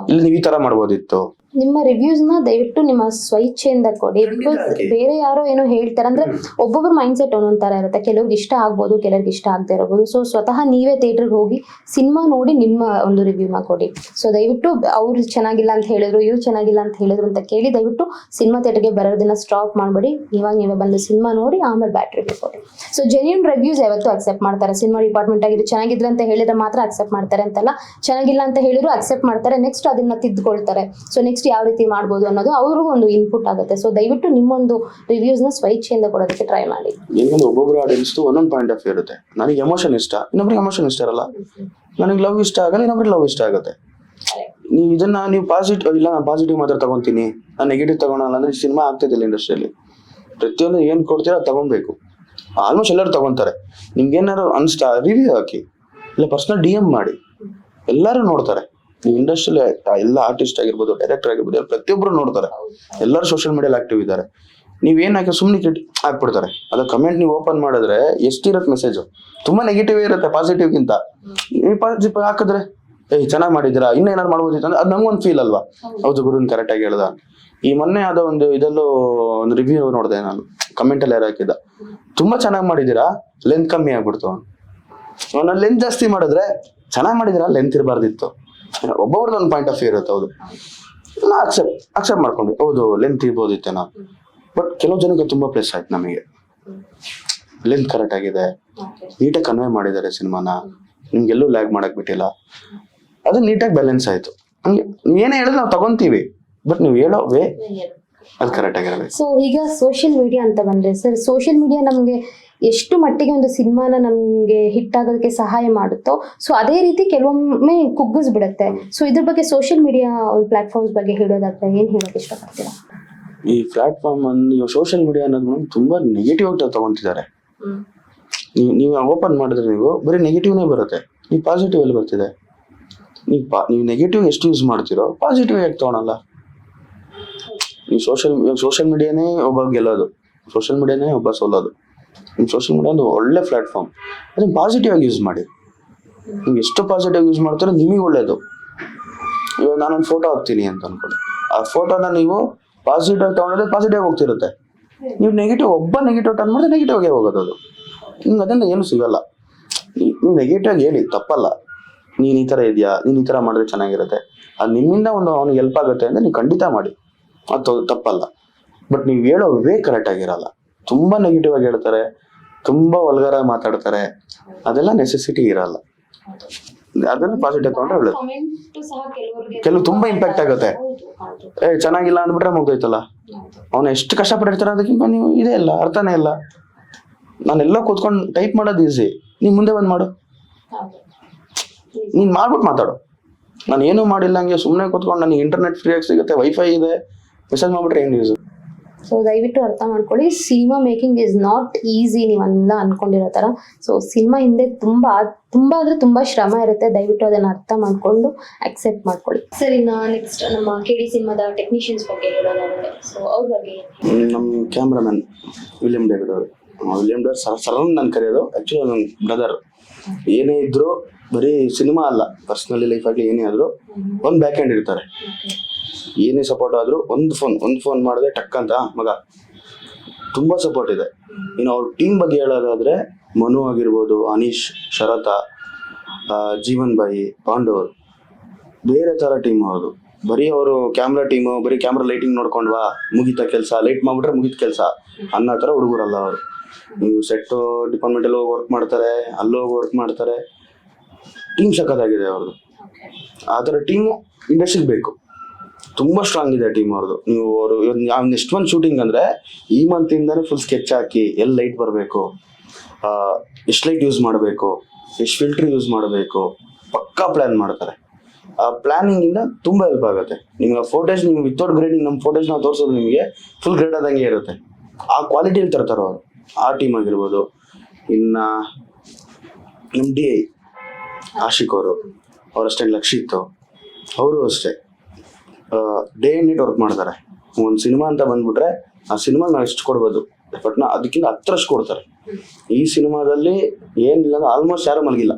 ಇಲ್ಲಿ ನೀವು ಈ ತರ ಮಾಡ್ಬೋದಿತ್ತು. ನಿಮ್ಮ ರಿವ್ಯೂಸ್ ನ ದಯವಿಟ್ಟು ನಿಮ್ಮ ಸ್ವಇಚ್ಛೆಯಿಂದ ಕೊಡಿ. ಬಿಕಾಸ್ ಬೇರೆ ಯಾರೋ ಏನೋ ಹೇಳ್ತಾರೆ ಅಂದ್ರೆ ಒಬ್ಬೊಬ್ಬರ ಮೈಂಡ್ ಸೆಟ್ ಒಂದೊಂದ್ ತರ ಇರುತ್ತೆ. ಕೆಲವ್ರಿಗೆ ಇಷ್ಟ ಆಗ್ಬೋದು, ಕೆಲವ್ರಿಗೆ ಇಷ್ಟ ಆಗದೆ ಇರಬಹುದು. ಸೊ ಸ್ವತಃ ನೀವೇ ಥಿಯೇಟರ್ಗೆ ಹೋಗಿ ಸಿನಿಮಾ ನೋಡಿ ನಿಮ್ಮ ಒಂದು ರಿವ್ಯೂನ ಕೊಡಿ. ಸೊ ದಯವಿಟ್ಟು ಅವ್ರು ಚೆನ್ನಾಗಿಲ್ಲ ಅಂತ ಹೇಳಿದ್ರು, ಇವ್ರು ಚೆನ್ನಾಗಿಲ್ಲ ಅಂತ ಹೇಳಿದ್ರು ಅಂತ ಕೇಳಿ ದಯವಿಟ್ಟು ಸಿನಿಮಾ ಥಿಯೇಟರ್ಗೆ ಬರೋದನ್ನ ಸ್ಟಾಪ್ ಮಾಡಬೇಡಿ. ಇವಾಗ ನೀವೇ ಬಂದು ಸಿನಿಮಾ ನೋಡಿ ಆಮೇಲೆ ಬ್ಯಾಡ್ ರಿವ್ಯೂ ಕೊಡಿ. ಸೊ ಜೆನ್ಯೂನ್ ರಿವ್ಯೂಸ್ ಯಾವತ್ತೂ ಅಕ್ಸೆಪ್ಟ್ ಮಾಡ್ತಾರೆ. ಸಿನಿಮಾ ಡಿಪಾರ್ಟ್ಮೆಂಟ್ ಆಗಿದ್ದು ಚೆನ್ನಾಗಿದ್ರೆ ಅಂತ ಹೇಳಿದ್ರೆ ಮಾತ್ರ ಅಕ್ಸೆಪ್ಟ್ ಮಾಡ್ತಾರೆ ಅಂತಲ್ಲ, ಚೆನ್ನಾಗಿಲ್ಲ ಅಂತ ಹೇಳಿದ್ರು ಅಕ್ಸೆಪ್ಟ್ ಮಾಡ್ತಾರೆ, ನೆಕ್ಸ್ಟ್ ಅದನ್ನ ತಿದ್ದುಕೊಳ್ತಾರೆ. ಸೊ ನೆಕ್ಸ್ಟ್ ಯಾವ ರೀತಿ ಮಾಡ್ಬೋದು ಅನ್ನೋದು ಅವ್ರಿಗೂ ಒಂದು ಇನ್ಪುಟ್ ಆಗುತ್ತೆ. ಸೊ ದಯವಿಟ್ಟು ನಿಮ್ಮೊಂದು ರಿವ್ಯೂಸ್ ನ ಸ್ವಇಚ್ಛೆಯಿಂದ ಕೊಡೋದಕ್ಕೆ ಟ್ರೈ ಮಾಡಿ. ಏನಂದ್ರೆ ಒಬ್ಬೊಬ್ಬರು ಆಡಿಯನ್ಸ್ ಒಂದೊಂದು ಪಾಯಿಂಟ್ ಆಫ್ ವ್ಯೂ ಇರುತ್ತೆ. ನನಗೆ ಎಮೋಷನ್ ಇಷ್ಟ, ಇನ್ನೊಬ್ರಿಗೆ ಎಮೋಷನ್ ಇಷ್ಟ ಇರಲ್ಲ. ನನಗೆ ಲವ್ ಇಷ್ಟ ಆಗಲ್ಲ, ಇನ್ನೊಬ್ರಿಗೆ ಲವ್ ಇಷ್ಟ ಆಗುತ್ತೆ. ನೀವು ಇದನ್ನ ನೀವು ಪಾಸಿಟಿವ್ ಇಲ್ಲ, ನಾನು ಪಾಸಿಟಿವ್ ಮಾತ್ರ ತಗೊಂತೀನಿ, ನಾನು ನೆಗೆಟಿವ್ ತಗೊಳಲ್ಲ ಅಂದ್ರೆ ಸಿನಿಮಾ ಆಗ್ತಿದ್ದಿಲ್ಲ. ಇಂಡಸ್ಟ್ರಿಯಲ್ಲಿ ಪ್ರತಿಯೊಂದು ಏನ್ ಕೊಡ್ತೀರಾ ಅದು ತಗೊಬೇಕು. ಆಲ್ಮೋಸ್ಟ್ ಎಲ್ಲರೂ ತಗೊಂತಾರೆ. ನಿಮ್ಗೆ ಏನಾದ್ರು ಅನ್ಸ್ತಾ ರಿವ್ಯೂ ಹಾಕಿ, ಇಲ್ಲ ಪರ್ಸನಲ್ DM ಮಾಡಿ, ಎಲ್ಲರೂ ನೋಡ್ತಾರೆ. ನೀವು ಇಂಡಸ್ಟ್ರಿಯಲ್ಲಿ ಎಲ್ಲ ಆರ್ಟಿಸ್ಟ್ ಆಗಿರ್ಬೋದು, ಡೈರೆಕ್ಟರ್ ಆಗಿರ್ಬೋದು, ಪ್ರತಿಯೊಬ್ಬರು ನೋಡ್ತಾರೆ. ಎಲ್ಲರೂ ಸೋಷಿಯಲ್ ಮೀಡಿಯಲ್ಲಿ ಆಕ್ಟಿವ್ ಇದ್ದಾರೆ. ನೀವೇನ್ ಹಾಕಿ ಸುಮ್ಮನೆ ಹಾಕ್ಬಿಡ್ತಾರೆ. ಅದ ಕಮೆಂಟ್ ನೀವು ಓಪನ್ ಮಾಡಿದ್ರೆ ಎಷ್ಟಿರತ್ತೆ ಮೆಸೇಜ್, ತುಂಬಾ ನೆಗೆಟಿವ್ ಇರುತ್ತೆ ಪಾಸಿಟಿವ್ಗಿಂತ. ನೀವು ಪಾಸಿಟಿವ್ ಹಾಕಿದ್ರೆ ಚೆನ್ನಾಗಿ ಮಾಡಿದ್ದೀರಾ, ಇನ್ನೇನಾದ್ರು ಮಾಡ್ಬೋದಿತ್ತು ಅಂದ್ರೆ ಅದು ನಮ್ಗೊಂದು ಫೀಲ್ ಅಲ್ವಾ? ಹೌದು ಗುರುನ್ ಕರೆಕ್ಟ್ ಆಗಿ ಹೇಳ್ದ. ಈ ಮೊನ್ನೆ ಅದ ಇದೆಲ್ಲೋ ಒಂದು ರಿವ್ಯೂ ನೋಡಿದೆ ನಾನು, ಕಮೆಂಟ್ ಅಲ್ಲಿ ಯಾರು ಹಾಕಿದ್ದ, ತುಂಬಾ ಚೆನ್ನಾಗಿ ಮಾಡಿದೀರಾ, ಲೆಂತ್ ಕಮ್ಮಿ ಆಗ್ಬಿಡ್ತು. ನಾನು ಲೆಂತ್ ಜಾಸ್ತಿ ಮಾಡಿದ್ರೆ ಚೆನ್ನಾಗಿ ಮಾಡಿದಿರಾ, ಲೆಂತ್ ಇರಬಾರ್ದಿತ್ತು. ಒಬ್ಬೊಬ್ರದ್ದು ಒಂದು ಪಾಯಿಂಟ್ ಆಫ್ ವ್ಯೂ ಇರುತ್ತೆ. ಹೌದು, ನಾ ಅಕ್ಸೆಪ್ಟ್ ಮಾಡ್ಕೊಂಡ್ವಿ, ಹೌದು ಲೆಂತ್ ಇರ್ಬೋದಿತ್ತೇನೋ. ಬಟ್ ಕೆಲವು ಜನಕ್ಕೆ ತುಂಬಾ ಪ್ಲಸ್ ಆಯ್ತು. ನಮಗೆ ಲೆಂತ್ ಕರೆಕ್ಟ್ ಆಗಿದೆ, ನೀಟಾಗಿ ಕನ್ವೆ ಮಾಡಿದ್ದಾರೆ ಸಿನಿಮಾನ, ನಿಮ್ಗೆಲ್ಲೂ ಲ್ಯಾಗ್ ಮಾಡಕ್ ಬಿಟ್ಟಿಲ್ಲ, ಅದು ನೀಟಾಗಿ ಬ್ಯಾಲೆನ್ಸ್ ಆಯ್ತು. ಹಂಗೆ ನೀವೇನೇ ಹೇಳಿದ್ರೆ ನಾವು ತಗೊಂತೀವಿ, ಬಟ್ ನೀವು ಹೇಳೋ ವೇ ಅದು ಕರೆಕ್ಟ್ ಆಗಿರಬೇಕು. ಸೊ ಈಗ ಸೋಷಿಯಲ್ ಮೀಡಿಯಾ ಅಂತ ಬಂದ್ರೆ ಸರ್, ಸೋಷಿಯಲ್ ಮೀಡಿಯಾ ನಮಗೆ ಎಷ್ಟು ಮಟ್ಟಿಗೆ ಒಂದು ಸಿನಿಮಾನ ನಮ್ಗೆ ಹಿಟ್ ಆಗೋದಕ್ಕೆ ಸಹಾಯ ಮಾಡುತ್ತೋ, ಸೊ ಅದೇ ರೀತಿ ಕೆಲವೊಮ್ಮೆ ಕುಗ್ಗಿಸ್ಬಿಡುತ್ತೆ. ಸೊ ಇದ್ರ ಬಗ್ಗೆ ಸೋಷಿಯಲ್ ಮೀಡಿಯಾ ಪ್ಲಾಟ್ಫಾರ್ಮ್ಸ್ ಬಗ್ಗೆ ಹೇಳೋದಾದ್ರೆ ಏನ್ ಹೇಳಕ್ ಇಷ್ಟಪಡ್ತೀರಾ? ಈ ಪ್ಲಾಟ್ಫಾರ್ಮ್ ಅನ್ನು ಸೋಷಿಯಲ್ ಮೀಡಿಯಾ ಅನ್ನೋದು ತುಂಬಾ ನೆಗೆಟಿವ್ ಆಗಿ ತಗೊಂತಿದ್ದಾರೆ. ನೀವು ಓಪನ್ ಮಾಡಿದ್ರೆ ನೀವು ಬರೀ ನೆಗೆಟಿವ್ನೇ ಬರುತ್ತೆ. ನೀವು ಪಾಸಿಟಿವ್ ಎಲ್ಲಿ ಬರ್ತಿದೆ? ನೀವು ನೆಗೆಟಿವ್ ಎಷ್ಟು ಯೂಸ್ ಮಾಡ್ತೀರೋ ಪಾಸಿಟಿವ್ ಯಾಕೆ ತಗೊಳಲ್ಲ? ನೀವು ಸೋಷಿಯಲ್ ಮೀಡಿಯಾನೇ ಒಬ್ಬ ಗೆಲ್ಲೋದು, ಸೋಷಿಯಲ್ ಮೀಡಿಯಾನೇ ಒಬ್ಬ ಸೋಲೋದು. ನಿಮ್ಮ ಸೋಷಿಯಲ್ ಮೀಡಿಯಾ ಒಂದು ಒಳ್ಳೆ ಪ್ಲಾಟ್ಫಾರ್ಮ್, ಅದನ್ನ ಪಾಸಿಟಿವ್ ಆಗಿ ಯೂಸ್ ಮಾಡಿ. ನೀವು ಎಷ್ಟು ಪಾಸಿಟಿವ್ ಯೂಸ್ ಮಾಡ್ತಾರೋ ನಿಮಗೆ ಒಳ್ಳೇದು. ಇವಾಗ ನಾನೊಂದು ಫೋಟೋ ಹಾಕ್ತೀನಿ ಅಂತ ಅನ್ಕೊಳ್ಳಿ, ಆ ಫೋಟೋನ ನೀವು ಪಾಸಿಟಿವ್ ಆಗಿ ತಗೊಂಡ್ರೆ ಪಾಸಿಟಿವ್ ಹೋಗ್ತಿರುತ್ತೆ. ನೀವು ಒಬ್ಬ ನೆಗೆಟಿವ್ ಟರ್ನ್ ಮಾಡಿದ್ರೆ ನೆಗೆಟಿವ್ ಆಗೇ ಹೋಗೋದು. ಅದು ನಿಮ್ಗೆ ಅದರಿಂದ ಏನು ಸಿಗಲ್ಲ. ನೀವು ನೆಗೆಟಿವ್ ಆಗಿ ಹೇಳಿ, ತಪ್ಪಲ್ಲ. ನೀನು ಈ ಥರ ಇದೆಯಾ, ನೀನು ಈ ಥರ ಮಾಡಿದ್ರೆ ಚೆನ್ನಾಗಿರುತ್ತೆ, ಅದು ನಿಮ್ಮಿಂದ ಒಂದು ಅವ್ನಿಗೆ ಹೆಲ್ಪ್ ಆಗುತ್ತೆ ಅಂದರೆ ನೀವು ಖಂಡಿತ ಮಾಡಿ, ಅದು ತಪ್ಪಲ್ಲ. ಬಟ್ ನೀವು ಹೇಳೋ ವೇ ಕರೆಕ್ಟ್ ಆಗಿರಲ್ಲ. ತುಂಬಾ ನೆಗೆಟಿವ್ ಆಗಿ ಹೇಳ್ತಾರೆ, ತುಂಬಾ ವಲ್ಗರ್ ಆಗಿ ಮಾತಾಡ್ತಾರೆ, ಅದೆಲ್ಲ ನೆಸೆಸಿಟಿ ಇರಲ್ಲ. ಅದನ್ನ ಪಾಸಿಟಿವ್ ತಗೊಂಡ್ರೆ ಒಳ್ಳೇದು. ಕೆಲವು ತುಂಬಾ ಇಂಪ್ಯಾಕ್ಟ್ ಆಗುತ್ತೆ. ಚೆನ್ನಾಗಿಲ್ಲ ಅಂದ್ಬಿಟ್ರೆ ಮುಗ್ದೋಯ್ತಲ್ಲ. ಅವನು ಎಷ್ಟು ಕಷ್ಟಪಟ್ಟಿರ್ತಾರೆ ಅದಕ್ಕಿಂತ ನೀವು ಇದೇ ಇಲ್ಲ, ಅರ್ಥನೇ ಇಲ್ಲ. ನಾನೆಲ್ಲ ಕೂತ್ಕೊಂಡು ಟೈಪ್ ಮಾಡೋದು ಈಸಿ, ನೀನ್ ಮುಂದೆ ಬಂದು ಮಾಡು, ನೀನ್ ಮಾಡ್ಬಿಟ್ಟು ಮಾತಾಡು. ನಾನು ಏನೂ ಮಾಡಿಲ್ಲ, ಹಂಗೆ ಸುಮ್ಮನೆ ಕೂತ್ಕೊಂಡು ನನಗೆ ಇಂಟರ್ನೆಟ್ ಫ್ರೀ ಆಗಿ ಸಿಗುತ್ತೆ, ವೈಫೈ ಇದೆ, ಮೆಸೇಜ್ ಮಾಡ್ಬಿಟ್ರೆ ಏನು ಯೂಸ್? ಸೊ ದಯವಿಟ್ಟು ಅರ್ಥ ಮಾಡ್ಕೊಳ್ಳಿ, cinema making is not easy ನೀವೆಲ್ಲ ಅನ್ಕೊಂಡಿರೋ ಥರ. ಸೊ ಸಿನಿಮಾ ಹಿಂದೆ ತುಂಬಾ ಶ್ರಮ ಇರುತ್ತೆ. ದಯವಿಟ್ಟು ಅದನ್ನ ಅರ್ಥ ಮಾಡ್ಕೊಂಡು ಅಕ್ಸೆಪ್ಟ್ ಮಾಡ್ಕೊಳ್ಳಿ. ಸರಿ, ನೆಕ್ಸ್ಟ್ ನಮ್ಮ KD ಸಿನಿಮಾದ ಟೆಕ್ನಿಷಿಯನ್ಸ್ ಬಗ್ಗೆ ಹೇಳೋದಾದ್ರೆ, ಸೊ ಅವ್ರ ಬಗ್ಗೆ ನಮ್ಮ ಕ್ಯಾಮ್ರಾಮನ್ ವಿಲಿಯಂ ಡೇವಿಡ್ ಅವರು ವಿಲಿಯಂ ಡೇವಿಸ್ ಸರ್ ನಾನು ಕರೆಯೋದು. ಆ್ಯಕ್ಚುಲಿ ನನ್ನ ಬ್ರದರ್. ಏನೇ ಇದ್ರು ಬರೀ ಸಿನಿಮಾ ಅಲ್ಲ, ಪರ್ಸ್ನಲಿ ಲೈಫ್ ಆಗಲಿ ಏನೇ ಆದರೂ ಒಂದು ಬ್ಯಾಕ್ ಹ್ಯಾಂಡ್ ಇರ್ತಾರೆ. ಏನೇ ಸಪೋರ್ಟ್ ಆದರೂ ಒಂದು ಫೋನ್ ಮಾಡಿದ್ರೆ ಟಕ್ ಅಂತ ಮಗ, ತುಂಬ ಸಪೋರ್ಟ್ ಇದೆ. ಇನ್ನು ಅವ್ರ ಟೀಮ್ ಬಗ್ಗೆ ಹೇಳೋದಾದರೆ ಮನು ಆಗಿರ್ಬೋದು, ಅನೀಶ್, ಶರತ, ಜೀವನ್ ಬಾಯಿ, ಪಾಂಡವ್, ಬೇರೆ ಥರ ಟೀಮ್ ಅವರು. ಬರೀ ಅವರು ಕ್ಯಾಮ್ರಾ ಟೀಮು, ಬರೀ ಕ್ಯಾಮ್ರಾ ಲೈಟಿಂಗ್ ನೋಡ್ಕೊಂಡ್ವಾ ಮುಗಿತ ಕೆಲಸ, ಲೈಟ್ ಮಾಡಿಬಿಟ್ರೆ ಮುಗಿದ ಕೆಲಸ ಅನ್ನೋ ಥರ ಹುಡುಗರಲ್ಲ ಅವರು. ನೀವು ಸೆಟ್ಟು ಡಿಪಾರ್ಟ್ಮೆಂಟಲ್ಲಿ ಹೋಗಿ ವರ್ಕ್ ಮಾಡ್ತಾರೆ, ಅಲ್ಲೋಗಿ ವರ್ಕ್ ಮಾಡ್ತಾರೆ. ಟೀಮ್ ಸಖತ್ತಾಗಿದೆ ಅವ್ರದ್ದು. ಆ ಥರ ಟೀಮು ಇಂಡಸ್ಟ್ರಿಗೆ ಬೇಕು. ತುಂಬ ಸ್ಟ್ರಾಂಗ್ ಇದೆ ಟೀಮ್ ಅವ್ರದ್ದು. ನೀವು ಅವರು ನೆಕ್ಸ್ಟ್ ಮಂತ್ ಶೂಟಿಂಗ್ ಅಂದರೆ ಈ ಮಂತಿಂದನೇ ಫುಲ್ ಸ್ಕೆಚ್ ಹಾಕಿ ಎಲ್ಲಿ ಲೈಟ್ ಬರಬೇಕು, ಎಷ್ಟು ಲೈಟ್ ಯೂಸ್ ಮಾಡಬೇಕು, ಎಷ್ಟು ಫಿಲ್ಟ್ರ್ ಯೂಸ್ ಮಾಡಬೇಕು, ಪಕ್ಕಾ ಪ್ಲ್ಯಾನ್ ಮಾಡ್ತಾರೆ. ಆ ಪ್ಲ್ಯಾನಿಂಗಿಂದ ತುಂಬ ಹೆಲ್ಪ್ ಆಗುತ್ತೆ. ನಿಮ್ಗೆ ಫೋಟೇಜ್ ನೀವು ವಿತೌಟ್ ಗ್ರೇಡಿಂಗ್ ನಮ್ಮ ಫೋಟೇಜ್ ನಾವು ತೋರಿಸೋದು ನಿಮಗೆ ಫುಲ್ ಗ್ರೇಡ್ ಆದಂಗೆ ಇರುತ್ತೆ. ಆ ಕ್ವಾಲಿಟಿಯಲ್ಲಿ ತರ್ತಾರೆ ಅವರು. ಆ ಟೀಮ್ ಆಗಿರ್ಬೋದು. ಇನ್ನು ನಮ್ಮ DI ಆಶಿಕ್ ಅವರು, ಅವರಷ್ಟೇ ಲಕ್ಷಿತ್ ಅವರು ಅಷ್ಟೇ ಡೇ ಆ್ಯಂಡ್ ನೈಟ್ ವರ್ಕ್ ಮಾಡ್ತಾರೆ. ಒಂದು ಸಿನಿಮಾ ಅಂತ ಬಂದ್ಬಿಟ್ರೆ ಆ ಸಿನಿಮಾ ನಾವು ಎಷ್ಟು ಕೊಡ್ಬೋದು ಎಫರ್ಟ್ನ ಅದಕ್ಕಿಂತ 10ರಷ್ಟು ಕೊಡ್ತಾರೆ. ಈ ಸಿನಿಮಾದಲ್ಲಿ ಏನಿಲ್ಲ ಅಂದ್ರೆ ಆಲ್ಮೋಸ್ಟ್ ಯಾರೂ ಮಲಗಿಲ್ಲ.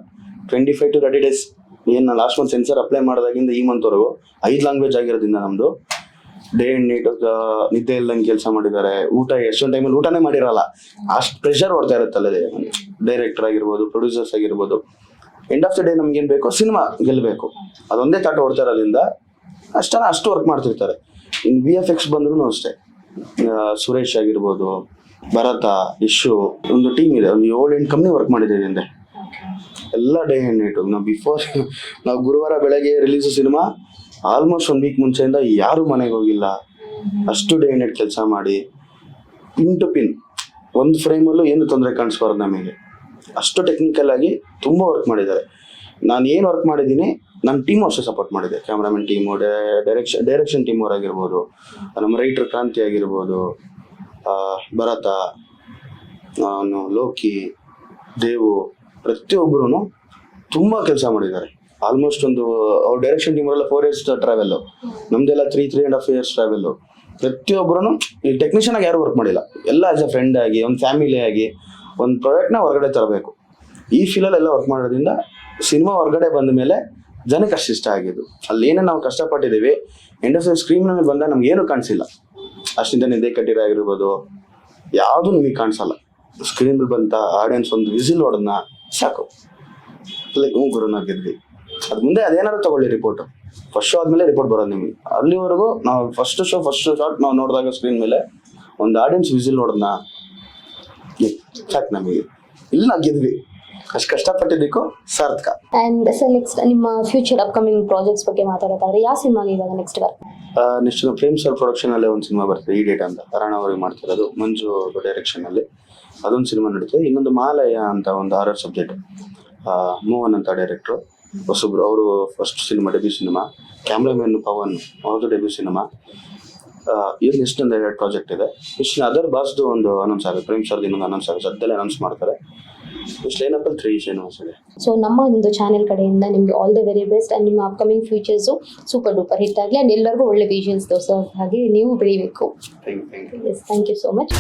25 to 30 days ಏನು ನಾನು ಲಾಸ್ಟ್ ಮಂತ್ ಸೆನ್ಸರ್ ಅಪ್ಲೈ ಮಾಡಿದಾಗಿಂದ ಈ ಮಂತ್ವರೆಗೂ 5 ಲ್ಯಾಂಗ್ವೇಜ್ ಆಗಿರೋದ್ರಿಂದ ನಮ್ಮದು ಡೇ ಆ್ಯಂಡ್ ನೈಟ್ ನಿದ್ದೆ ಇಲ್ದಂಗೆ ಕೆಲಸ ಮಾಡಿದ್ದಾರೆ. ಊಟ ಎಷ್ಟೊಂದು ಟೈಮಲ್ಲಿ ಊಟನೇ ಮಾಡಿರಲ್ಲ, ಅಷ್ಟು ಪ್ರೆಷರ್ ಹೊಡ್ತಾ ಇರುತ್ತಲ್ಲ ಡೈರೆಕ್ಟರ್ ಆಗಿರ್ಬೋದು, ಪ್ರೊಡ್ಯೂಸರ್ಸ್ ಆಗಿರ್ಬೋದು. ಎಂಡ್ ಆಫ್ ದ ಡೇ ನಮ್ಗೇನು ಬೇಕು, ಸಿನಿಮಾ ಗೆಲ್ಲಬೇಕು, ಅದೊಂದೇ ತಾಟ ಹೊಡ್ತಾ ಇರೋದ್ರಿಂದ ಅಷ್ಟು ವರ್ಕ್ ಮಾಡ್ತಿರ್ತಾರೆ. ಇನ್ನು VFX ಬಂದ್ರೂ ಅಷ್ಟೇ, ಸುರೇಶ್ ಆಗಿರ್ಬೋದು, ಭರತ, ಇಶು, ಒಂದು ಟೀಮ್ ಇದೆ. ಒಂದು 7-8 ಕಂಪ್ನಿ ವರ್ಕ್ ಮಾಡಿದ್ದೀವಿ ಹಿಂದೆ, ಎಲ್ಲ ಡೇ ಆ್ಯಂಡ್ ನೈಟು. ನಾವು ಗುರುವಾರ ಬೆಳಗ್ಗೆ ರಿಲೀಸು ಸಿನಿಮಾ ಆಲ್ಮೋಸ್ಟ್ 1 ವೀಕ್ ಮುಂಚೆಯಿಂದ ಯಾರೂ ಮನೆಗೆ ಹೋಗಿಲ್ಲ. ಅಷ್ಟು ಡೇ ಆ್ಯಂಡ್ ನೈಟ್ ಕೆಲಸ ಮಾಡಿ ಪಿನ್ ಟು ಪಿನ್ ಒಂದು ಫ್ರೇಮಲ್ಲೂ ಏನು ತೊಂದರೆ ಕಾಣಿಸ್ಬಾರ್ದು ನಮಗೆ. ಅಷ್ಟು ಟೆಕ್ನಿಕಲ್ ಆಗಿ ತುಂಬ ವರ್ಕ್ ಮಾಡಿದ್ದಾರೆ. ನಾನು ಏನು ವರ್ಕ್ ಮಾಡಿದ್ದೀನಿ ನನ್ನ ಟೀಮು ಅಷ್ಟೇ ಸಪೋರ್ಟ್ ಮಾಡಿದೆ. ಕ್ಯಾಮ್ರಾಮನ್ ಟೀಮು, ಡೈರೆಕ್ಷನ್ ಟೀಮ್ ಅವರಾಗಿರ್ಬೋದು, ನಮ್ಮ ರೈಟರ್ ಕ್ರಾಂತಿ ಆಗಿರ್ಬೋದು, ಭರತ, ಲೋಕಿ, ದೇವು, ಪ್ರತಿಯೊಬ್ಬರೂ ತುಂಬ ಕೆಲಸ ಮಾಡಿದ್ದಾರೆ. ಆಲ್ಮೋಸ್ಟ್ ಅವ್ರ ಡೈರೆಕ್ಷನ್ ಟೀಮರೆಲ್ಲ 4 years ಟ್ರಾವೆಲ್ಲು, ನಮ್ಮದೆಲ್ಲ 3.5 years ಟ್ರಾವೆಲ್ಲು. ಪ್ರತಿಯೊಬ್ಬರೂ ಈ ಟೆಕ್ನಿಷಿಯನ್ ಆಗಿ ಯಾರು ವರ್ಕ್ ಮಾಡಿಲ್ಲ. ಎಲ್ಲ ಆಸ್ ಎ ಫ್ರೆಂಡ್ ಆಗಿ, ಒಂದು ಫ್ಯಾಮಿಲಿ ಆಗಿ ಒಂದು ಪ್ರಾಡಕ್ಟ್ನ ಹೊರಗಡೆ ತರಬೇಕು. ಈ ಫೀಲಲ್ಲೆಲ್ಲ ವರ್ಕ್ ಮಾಡೋದ್ರಿಂದ ಸಿನಿಮಾ ಹೊರಗಡೆ ಬಂದ ಮೇಲೆ ಜನಕ್ಕೆ ಅಷ್ಟು ಇಷ್ಟ ಆಗಿದ್ದು. ಅಲ್ಲಿ ಏನೇ ನಾವು ಕಷ್ಟಪಟ್ಟಿದ್ದೀವಿ ಇಂಡಸ್ಟ್ರಿಯಲ್ ಸ್ಕ್ರೀನ್ನಲ್ಲಿ ಬಂದಾಗ ನಮ್ಗೆ ಏನೂ ಕಾಣಿಸಿಲ್ಲ. ಅಷ್ಟಿಂದ ನಿದ್ದೆ ಕಟ್ಟಿರಾಗಿರ್ಬೋದು ಯಾವುದೂ ನಿಮಗೆ ಕಾಣಿಸಲ್ಲ. ಸ್ಕ್ರೀನಲ್ಲಿ ಬಂತ ಆಡಿಯನ್ಸ್ ಒಂದು ವಿಸಿಲ್ ಹೊಡೆದ್ನ ಸಾಕು, ಲೈಕ್ ಗುರುನ ಗೆದ್ವಿ. ಅದು ಮುಂದೆ ಅದೇನಾದ್ರು ತಗೊಳ್ಳಿ ರಿಪೋರ್ಟು, ಫಸ್ಟ್ ಶೋ ಆದಮೇಲೆ ರಿಪೋರ್ಟ್ ಬರೋದು ನಿಮಗೆ. ಅಲ್ಲಿವರೆಗೂ ನಾವು ಫಸ್ಟ್ ಶಾಟ್ ನಾವು ನೋಡಿದಾಗ ಸ್ಕ್ರೀನ್ ಮೇಲೆ ಒಂದು ಆಡಿಯನ್ಸ್ ವಿಸಿಲ್ ಹೊಡೆದ್ನ ಸಾಕು ನಮಗೆ, ಇಲ್ಲಿ ನಾವು ಗೆದ್ವಿ. ಅಷ್ಟು ಕಷ್ಟಪಟ್ಟಿದ್ದಕ್ಕೂ ಸಾರ್ಥಕ. ಅಂಡ್ ಸರ್ ನೆಕ್ಸ್ಟ್ ನಿಮ್ಮ ಫ್ಯೂಚರ್ ಅಪ್ಕಮಿಂಗ್ ಪ್ರಾಜೆಕ್ಟ್ಸ್ ಬಗ್ಗೆ ಮಾತಾಡೋದಾದ್ರೆ ಯಾವ ಸಿನಿಮಾಗೆ ಇವಾಗ ನೆಕ್ಸ್ಟ್ ನೆಕ್ಸ್ಟ್ ಪ್ರೇಮ್ ಸರ್ ಪ್ರೊಡಕ್ಷನಲ್ಲೇ ಒಂದು ಸಿನಿಮಾ ಬರ್ತದೆ, ಈ ಡೇಟ್ ಅಂತ, ರಾಣ ಅವ್ರಿಗೆ ಮಾಡ್ತಿರೋದು, ಮಂಜು ಡೈರೆಕ್ಷನಲ್ಲಿ. ಅದೊಂದು ಸಿನಿಮಾ ನಡೀತದೆ. ಇನ್ನೊಂದು ಮಾಲಯ ಅಂತ ಒಂದು ಹಾರರ್ ಸಬ್ಜೆಕ್ಟ್, ಮೋಹನ್ ಅಂತ ಡೈರೆಕ್ಟ್ರು, ಹೊಸಬ್ರು, ಅವರು first cinema, debut cinema. Cameraman Pavan, ಅವ್ರದ್ದು ಡೆಬ್ಯೂ ಸಿನಿಮಾ. ಇದು ನೆಕ್ಸ್ಟ್ ಒಂದು 2 ಪ್ರಾಜೆಕ್ಟ್ ಇದೆ. ಇಷ್ಟು ಅದರ್ ಬಾಸ್ದು ಒಂದು ಅನೌನ್ಸ್ ಆಗುತ್ತೆ, ಪ್ರೇಮ್ ಸರ್ದು ಇನ್ನೊಂದು ಅನೌನ್ಸ್ ಆಗುತ್ತೆ, ಸದ್ಯದಲ್ಲೇ ಅನೌನ್ಸ್ ಮಾಡ್ತಾರೆ. ಇಷ್ಟು ಲೈನಪ್ಪಲ್ಲಿ 3 ಸಿನಿಮಾಸ್ ಇದೆ. ಸೊ ನಮ್ಮ ಒಂದು ಚಾನೆಲ್ ಕಡೆಯಿಂದ ನಿಮಗೆ all the very best. And ನಿಮ್ಮ upcoming futures super duper hit ಆಗಲಿ ಆ್ಯಂಡ್ ಎಲ್ಲರಿಗೂ ಒಳ್ಳೆ ವಿಷನ್ಸ್ ತೋರಿಸೋ ಹಾಗೆ ನೀವು ಬೆಳಿಬೇಕು. Thank you. Yes, thank you so much.